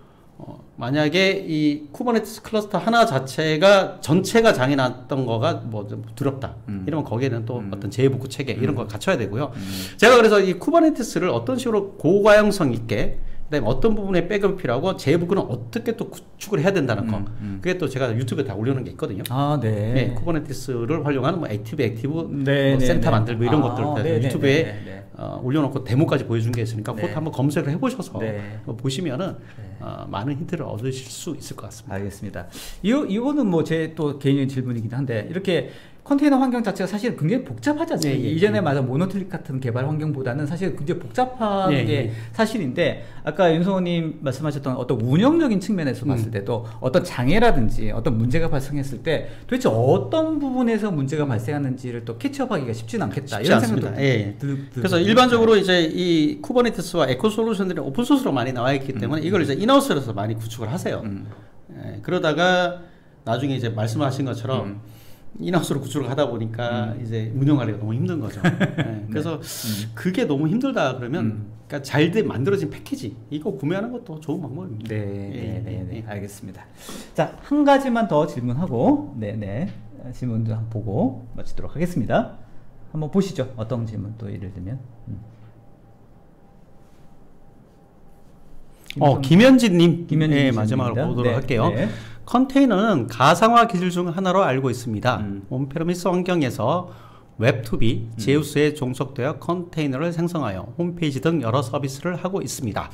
만약에 이 쿠버네티스 클러스터 하나 자체가 전체가 장애 났던 거가 뭐 좀 두렵다. 이러면 거기에는 또 어떤 재복구 체계 이런 걸 갖춰야 되고요. 제가 그래서 이 쿠버네티스를 어떤 식으로 고가용성 있게, 그다음에 어떤 부분에 백업이 필요하고 재복구는 어떻게 또 구축을 해야 된다는 거. 그게 또 제가 유튜브에 다 올려놓은 게 있거든요. 아, 네. 네, 쿠버네티스를 활용하는 뭐 액티브 네, 뭐 네, 센터 네. 만들고 이런 것들 유튜브에 네. 올려놓고 데모까지 보여준 게 있으니까 네. 그것도 한번 검색을 해보셔서 네. 보시면은 많은 힌트를 얻으실 수 있을 것 같습니다. 알겠습니다. 이거는 뭐 제 또 개인적인 질문이긴 한데, 이렇게 컨테이너 환경 자체가 사실 굉장히 복잡하지 않습니까? 이전에 말한 모노틀릭 같은 개발 환경보다는 사실 굉장히 복잡한 게 사실인데, 아까 윤성호님 말씀하셨던 어떤 운영적인 측면에서 봤을 때도 어떤 장애라든지 어떤 문제가 발생했을 때 도대체 어떤 부분에서 문제가 발생하는지를 또 캐치업하기가 쉽지는 않겠다. 이런 생각도 그래서 일반적으로 이제 이 쿠버네티스와 에코 솔루션들이 오픈 소스로 많이 나와 있기 때문에 이걸 이제 인하우스에서 많이 구축을 하세요. 그러다가 나중에 이제 말씀하신 것처럼 인하우스로 구축을 하다 보니까 이제 운영하기가 너무 힘든 거죠. 그래서 그게 너무 힘들다 그러면 그러니까 잘돼 만들어진 패키지 이거 구매하는 것도 좋은 방법입니다. 네. 알겠습니다. 자, 한 가지만 더 질문하고 질문도 한번 보고 마치도록 하겠습니다. 한번 보시죠. 어떤 질문 또 예를 들면. 김현진님, 김현진 마지막으로 보도록 할게요. 네. 컨테이너는 가상화 기술 중 하나로 알고 있습니다. 온프레미스 환경에서 웹2B, 제우스에 종속되어 컨테이너를 생성하여 홈페이지 등 여러 서비스를 하고 있습니다.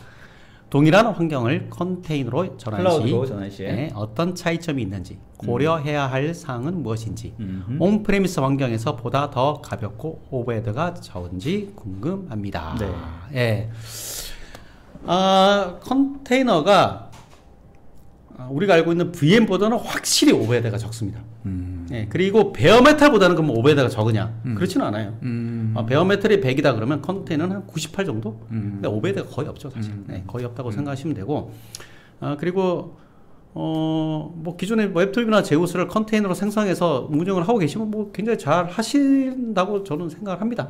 동일한 환경을 컨테이너로 전환 시 어떤 차이점이 있는지 고려해야 할 사항은 무엇인지 온프레미스 환경에서 보다 더 가볍고 오버헤드가 적은지 궁금합니다. 컨테이너가 우리가 알고 있는 VM보다는 확실히 오버헤드가 적습니다. 그리고 베어메탈보다는 그럼 오버헤드가 적으냐? 그렇지는 않아요. 베어메탈이 100이다 그러면 컨테이너는 한 98 정도? 근데 오버헤드가 거의 없죠, 사실. 거의 없다고 생각하시면 되고, 그리고 뭐 기존의 웹투비나 제우스를 컨테이너로 생성해서 운영을 하고 계시면 뭐 굉장히 잘 하신다고 저는 생각을 합니다.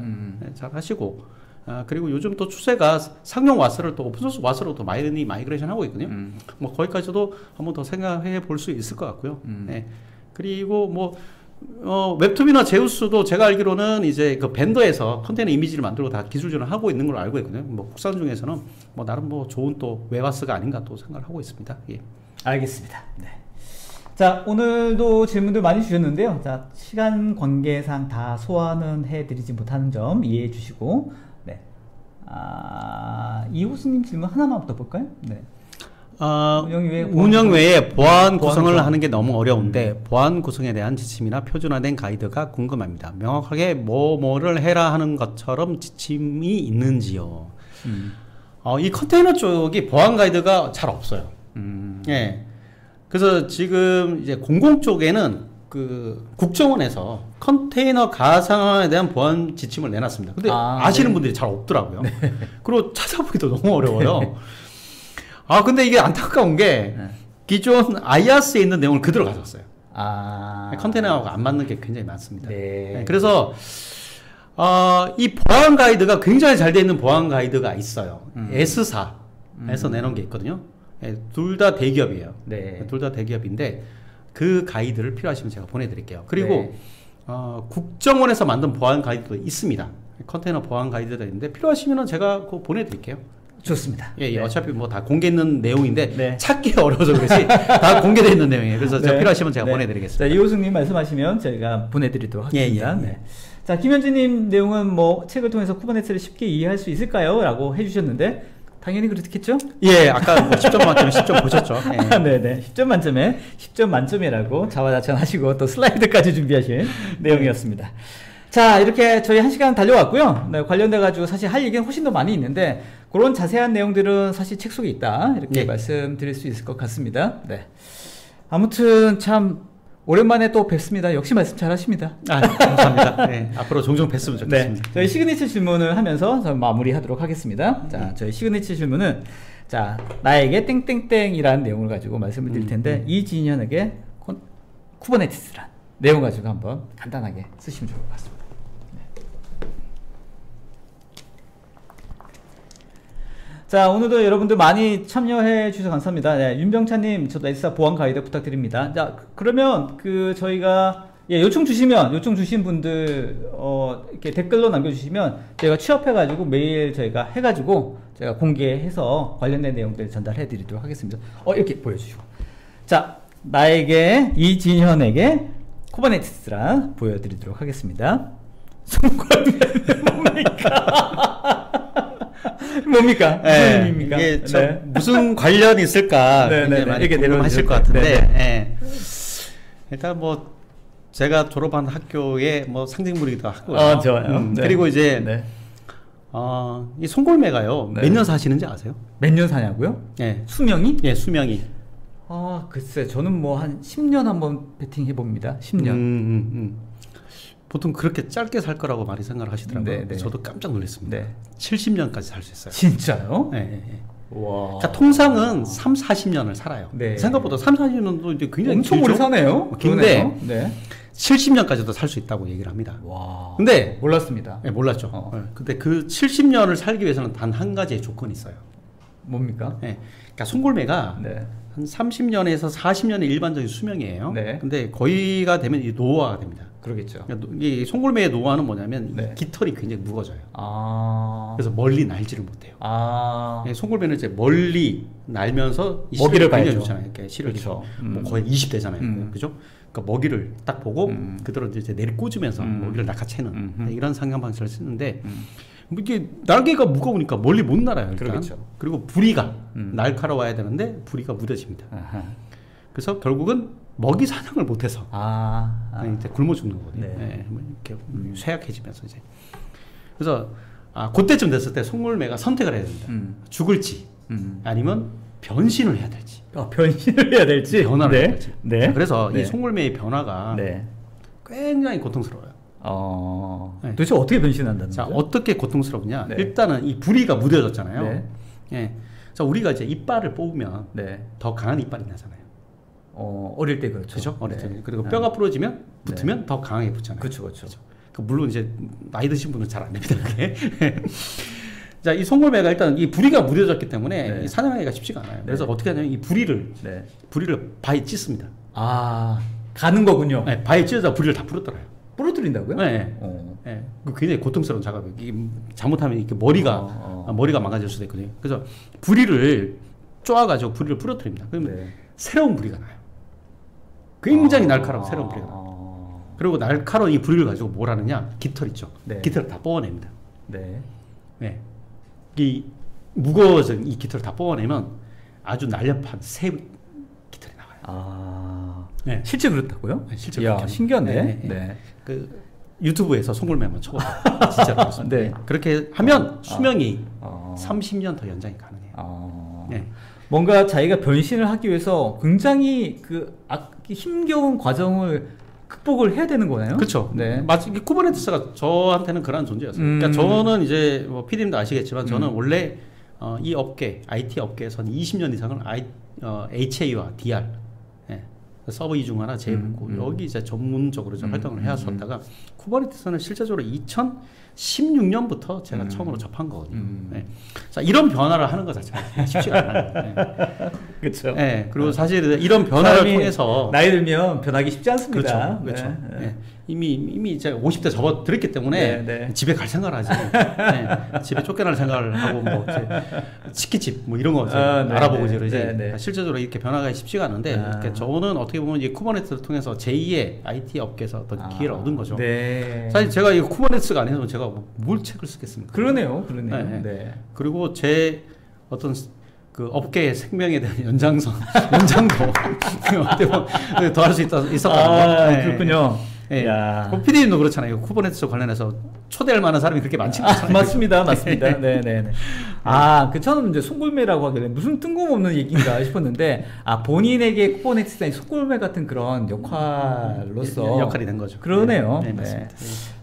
잘 하시고. 그리고 요즘 또 추세가 상용 와스를 또 오픈소스 와스로 또 많이 마이그레이션 하고 있거든요. 뭐 거기까지도 한번 더 생각해 볼 수 있을 것 같고요. 그리고 뭐 웹투비나 제우스도 제가 알기로는 이제 그 벤더에서 컨테이너 이미지를 만들고 다 기술 지원을 하고 있는 걸로 알고 있거든요. 뭐 국산 중에서는 뭐 나름 뭐 좋은 또 웹와스가 아닌가 또 생각을 하고 있습니다. 알겠습니다. 자, 오늘도 질문들 많이 주셨는데요. 자, 시간 관계상 다 소화는 해드리지 못하는 점 이해해 주시고, 이호수님 질문 하나만 더 볼까요? 운영 외에 보안 구성을 하는 게 너무 어려운데 보안 구성에 대한 지침이나 표준화된 가이드가 궁금합니다. 명확하게 뭐를 해라 하는 것처럼 지침이 있는지요. 이 컨테이너 쪽이 보안 가이드가 잘 없어요. 그래서 지금 이제 공공 쪽에는 그 국정원에서 컨테이너 가상화에 대한 보안 지침을 내놨습니다. 근데 아시는 분들이 잘 없더라고요. 그리고 찾아보기도 너무 어려워요. 근데 이게 안타까운 게 기존 IaaS에 있는 내용을 그대로 가져왔어요. 컨테이너하고 안 맞는 게 굉장히 많습니다. 그래서 이 보안 가이드가 굉장히 잘 돼 있는 보안 가이드가 있어요. S사에서 내놓은 게 있거든요. 둘 다 대기업이에요. 둘 다 대기업인데 그 가이드를 필요하시면 제가 보내드릴게요. 그리고 국정원에서 만든 보안 가이드도 있습니다. 컨테이너 보안 가이드도 있는데 필요하시면 제가 그거 보내드릴게요. 좋습니다. 어차피 뭐 다 공개 있는 내용인데 찾기 어려워서 그렇지 다 공개되어 있는 내용이에요. 그래서 필요하시면 제가 보내드리겠습니다. 자, 이호승님 말씀하시면 저희가 보내드리도록 하겠습니다. 자, 김현진님 내용은 뭐 책을 통해서 쿠버네티스를 쉽게 이해할 수 있을까요? 라고 해주셨는데 당연히 그렇겠죠? 아까 뭐 10점 만점에 10점 보셨죠? 네네. 10점 만점에 10점 만점이라고 자화자찬하시고 또 슬라이드까지 준비하신 내용이었습니다. 자, 이렇게 저희 1시간 달려왔고요. 네, 관련돼가지고 사실 할 얘기는 훨씬 더 많이 있는데, 그런 자세한 내용들은 사실 책 속에 있다. 이렇게 네. 말씀드릴 수 있을 것 같습니다. 네. 아무튼 참, 오랜만에 또 뵙습니다. 역시 말씀 잘 하십니다. 감사합니다. 네, 앞으로 종종 뵀으면 좋겠습니다. 네, 저희 시그니처 질문을 하면서 마무리하도록 하겠습니다. 자, 저희 시그니처 질문은, 자, 나에게 땡땡땡이라는 내용을 가지고 말씀을 드릴 텐데, 이진현에게 쿠버네티스란 내용 가지고 한번 간단하게 쓰시면 좋을 것 같습니다. 자, 오늘도 여러분들 많이 참여해 주셔서 감사합니다. 네, 윤병찬님, 저도 S사 보안 가이드 부탁드립니다. 자, 그러면 저희가 요청 주신 분들 이렇게 댓글로 남겨주시면 저희가 취합해가지고 메일 저희가 해가지고 제가 공개해서 관련된 내용들 전달해드리도록 하겠습니다. 이렇게 보여주시고, 자, 나에게 이진현에게 쿠버네티스라 보여드리도록 하겠습니다. 손걸면 뭡니까? 뭡니까? 무슨 네, 의미입니까? 이게 네. 무슨 관련이 있을까 많이 궁금하실 것 같은데 네. 일단 뭐 제가 졸업한 학교의 뭐 상징물이기도 하고요. 좋아요. 네. 그리고 이제 네. 이 송골매가요 네. 몇 년 사시는지 아세요? 몇 년 사냐고요? 네. 수명이? 예, 수명이. 글쎄, 저는 뭐 한 10년 한번 배팅 해봅니다. 10년. 보통 그렇게 짧게 살 거라고 많이 생각을 하시더라고요. 네, 네. 저도 깜짝 놀랐습니다. 네. 70년까지 살 수 있어요. 진짜요? 네, 네, 네. 와. 그러니까 통상은 3, 40년을 살아요. 네. 생각보다 3, 40년도 이제 굉장히 엄청 길죠? 오래 사네요. 긴데 그러네요. 네. 70년까지도 살 수 있다고 얘기를 합니다. 와. 근데 몰랐습니다. 네, 몰랐죠. 네. 근데 그 70년을 살기 위해서는 단 한 가지의 조건이 있어요. 뭡니까? 네. 그러니까 송골매가 네. 한 30년에서 40년의 일반적인 수명이에요. 네. 근데 거의가 되면 이 노화가 됩니다. 그러겠죠. 그러니까 이 송골매의 노화는 뭐냐면 네. 이 깃털이 굉장히 무거워져요. 그래서 그래서 멀리 날지를 못해요. 송골매는 이제 멀리 날면서 이 먹이를 실을 굉장히 봐야죠. 좋잖아요. 이렇게 실을 그렇죠. 뭐 거의 20대잖아요. 그죠? 그러니까 먹이를 딱 보고 그대로 이제 내리 꽂으면서 먹이를 낚아채는 이런 상형 방식을 쓰는데 이게 날개가 무거우니까 멀리 못 날아요. 일단. 그렇죠. 그리고 부리가 날카로워야 되는데 부리가 무뎌집니다. 그래서 결국은 먹이 사냥을 못해서 이제 굶어 죽는 거거든요. 네. 네, 뭐 이렇게 쇠약해지면서 이제 그래서 그때쯤 됐을 때 송골매가 선택을 해야 됩니다. 죽을지 아니면 변신을 해야 될지. 변신을 해야 될지. 변화를 해야 될지. 네. 자, 그래서 네. 이 송골매의 변화가 네. 굉장히 고통스러워요. 네. 도대체 어떻게 변신한다는 자, 거죠? 어떻게 고통스럽냐? 네. 일단은 이 부리가 무뎌졌잖아요. 네. 예. 자, 우리가 이제 이빨을 뽑으면 네. 더 강한 이빨이 나잖아요. 어릴 때 그렇죠. 그죠? 어릴 네. 때. 그리고 뼈가 부러지면 붙으면 더 강하게 붙잖아요. 그렇죠. 물론 이제 나이 드신 분은 잘 안 됩니다. 그게. 자, 이 송골매가 일단 이 부리가 무뎌졌기 때문에 네. 이 사냥하기가 쉽지가 않아요. 그래서 어떻게 하냐면 이 부리를 바위 찢습니다. 가는 거군요. 네, 바위 찢어서 부리를 다 부러뜨려요. 부러뜨린다고요? 네. 네. 굉장히 고통스러운 작업이에요. 이게 잘못하면 이렇게 머리가 망가질 수도 있거든요. 그래서 부리를 쪼아가지고 부리를 부러뜨립니다. 그러면 새로운 부리가 나요. 굉장히 날카로운 새로운 부리가 나요. 그리고 날카로운 이 부리를 가지고 뭘 하느냐? 깃털 있죠. 깃털을 다 뽑아냅니다. 네. 이 무거워진 이 깃털을 다 뽑아내면 아주 날렵한 새 깃털이 나와요. 네. 실제 그렇다고요? 네, 실제 이야, 그렇게 신기한데. 네. 그 유튜브에서 송골매 한번 쳐보세요. 진짜 그렇습니다. 네. 그렇게 하면 수명이 30년 더 연장이 가능해요. 네. 뭔가 자기가 변신을 하기 위해서 굉장히 힘겨운 과정을 극복을 해야 되는 거네요. 그렇죠. 네. 마치 쿠버네티스가 저한테는 그런 존재였어요. 그러니까 저는 이제 뭐 PD님도 아시겠지만 저는 원래 이 업계, IT 업계에서는 20년 이상을 HA와 DR 서버 이중 하나 제휴고 여기 이제 전문적으로 좀 활동을 해왔었다가 쿠버네티스는 실제적으로 2016년부터 제가 처음으로 접한 거거든요. 네. 자, 이런 변화를 하는 것 자체가 쉽지가 않아요. 네. 그렇죠. 네. 그리고 사실 이런 변화를 통해서 나이 들면 변하기 쉽지 않습니다. 그렇죠. 네. 네. 이미 이제 50대 접어들었기 때문에 집에 갈 생각을 하지. 네. 집에 쫓겨날 생각을 하고 뭐 치킨집 뭐 이런 거 알아보고 이러지. 실제적으로 이렇게 변화가 쉽지가 않은데 저는 어떻게 보면 이 쿠버네티스를 통해서 제2의 IT 업계에서 어떤 기회를 얻은 거죠. 네. 사실 제가 이 쿠버네티스가 아니었으면 제가 뭘 책을 쓰겠습니까? 그러네요. 네. 네. 그리고 제 어떤 그 업계의 생명에 대한 연장도 어떻게 보면 더할 수 있었거든요. 그렇군요. 예. PD님도 그렇잖아요. 쿠버네티스 관련해서 초대할 만한 사람이 그렇게 많지 않잖아요. 맞습니다. 네네네. 저는 이제 송골매라고 하길래 무슨 뜬금없는 얘기인가 싶었는데, 본인에게 쿠버네티스의 송골매 같은 그런 역할로서 역할이 된 거죠. 그러네요. 네, 맞습니다.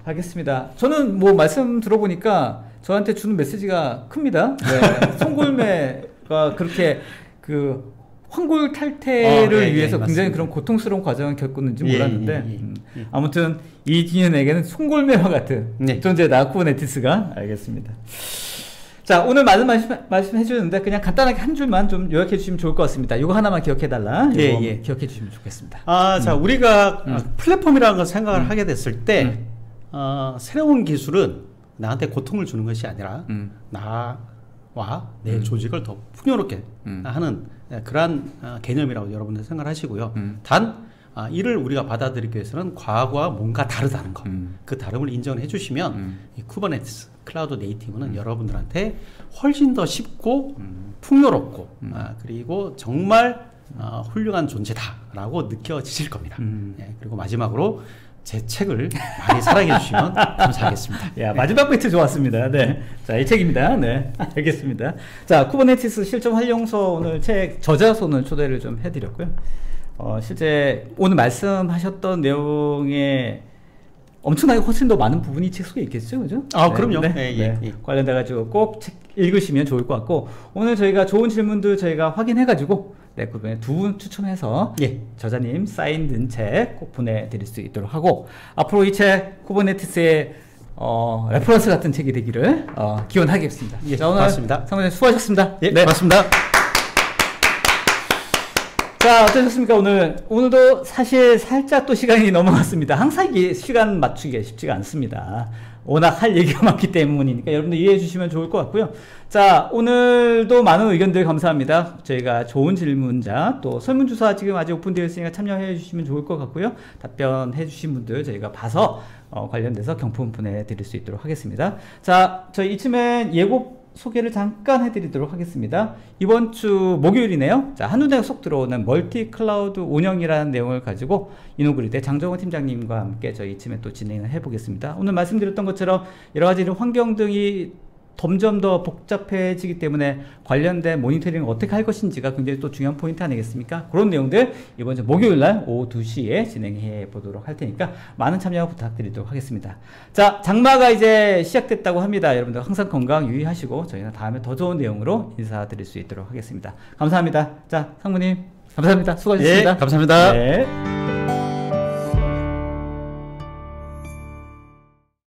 알겠습니다. 저는 뭐 말씀 들어보니까 저한테 주는 메시지가 큽니다. 네. 송골매가 그렇게 그 황골 탈퇴를 위해서 굉장히 맞습니다. 그런 고통스러운 과정을 겪었는지 몰랐는데 아무튼 이진현에게는 송골매와 같은 존재다, 쿠버네티스가. 알겠습니다. 자, 오늘 말씀해 주셨는데 그냥 간단하게 한 줄만 좀 요약해 주시면 좋을 것 같습니다. 이거 하나만 기억해달라. 기억해 주시면 좋겠습니다. 자, 우리가 플랫폼이라는 걸 생각을 하게 됐을 때 새로운 기술은 나한테 고통을 주는 것이 아니라 나와 내 조직을 더 풍요롭게 하는 그러한 개념이라고 여러분들 생각하시고요. 단 이를 우리가 받아들이기 위해서는 과거와 뭔가 다르다는 것, 그 다름을 인정해 주시면 이 쿠버네티스 클라우드 네이티브는 여러분들한테 훨씬 더 쉽고 풍요롭고 그리고 정말 훌륭한 존재다라고 느껴지실 겁니다. 그리고 마지막으로 제 책을 많이 사랑해 주시면 감사하겠습니다. 마지막 멘트 좋았습니다. 네. 자, 이 책입니다. 네. 알겠습니다. 자, 쿠버네티스 실전 활용서 오늘 책 저자손을 초대를 좀 해드렸고요. 실제 오늘 말씀하셨던 내용에 엄청나게 훨씬 더 많은 부분이 책 속에 있겠죠, 그죠? 그럼요. 관련돼가지고 꼭 책 읽으시면 좋을 것 같고, 오늘 저희가 좋은 질문들 저희가 확인해가지고 그분에 두 분 추첨해서 저자님 사인 든 책 꼭 보내드릴 수 있도록 하고, 앞으로 이 책 쿠버네티스의 레퍼런스 같은 책이 되기를 기원하겠습니다. 자, 오늘 맞습니다. 상무님 수고하셨습니다. 맞습니다. 자, 어떠셨습니까? 오늘도 사실 살짝 또 시간이 넘어갔습니다. 항상 이게 시간 맞추기가 쉽지가 않습니다. 워낙 할 얘기가 많기 때문이니까 여러분들 이해해 주시면 좋을 것 같고요. 자, 오늘도 많은 의견들 감사합니다. 저희가 좋은 질문자 또 설문조사 지금 아직 오픈되어 있으니까 참여해 주시면 좋을 것 같고요. 답변해 주신 분들 저희가 봐서 관련돼서 경품 보내드릴 수 있도록 하겠습니다. 자, 저희 이쯤엔 예고 소개를 잠깐 해드리도록 하겠습니다. 이번 주 목요일이네요. 자, 한눈에 쏙 들어오는 멀티 클라우드 운영이라는 내용을 가지고 이노그리드의 장정원 팀장님과 함께 저희 이쯤에 또 진행을 해보겠습니다. 오늘 말씀드렸던 것처럼 여러 가지 환경 등이 점점 더 복잡해지기 때문에 관련된 모니터링을 어떻게 할 것인지가 굉장히 또 중요한 포인트 아니겠습니까? 그런 내용들 이번 주 목요일날 오후 2시에 진행해 보도록 할 테니까 많은 참여 부탁드리도록 하겠습니다. 자, 장마가 이제 시작됐다고 합니다. 여러분들 항상 건강 유의하시고 저희는 다음에 더 좋은 내용으로 인사드릴 수 있도록 하겠습니다. 감사합니다. 자, 상무님 감사합니다. 수고하셨습니다. 감사합니다. 네.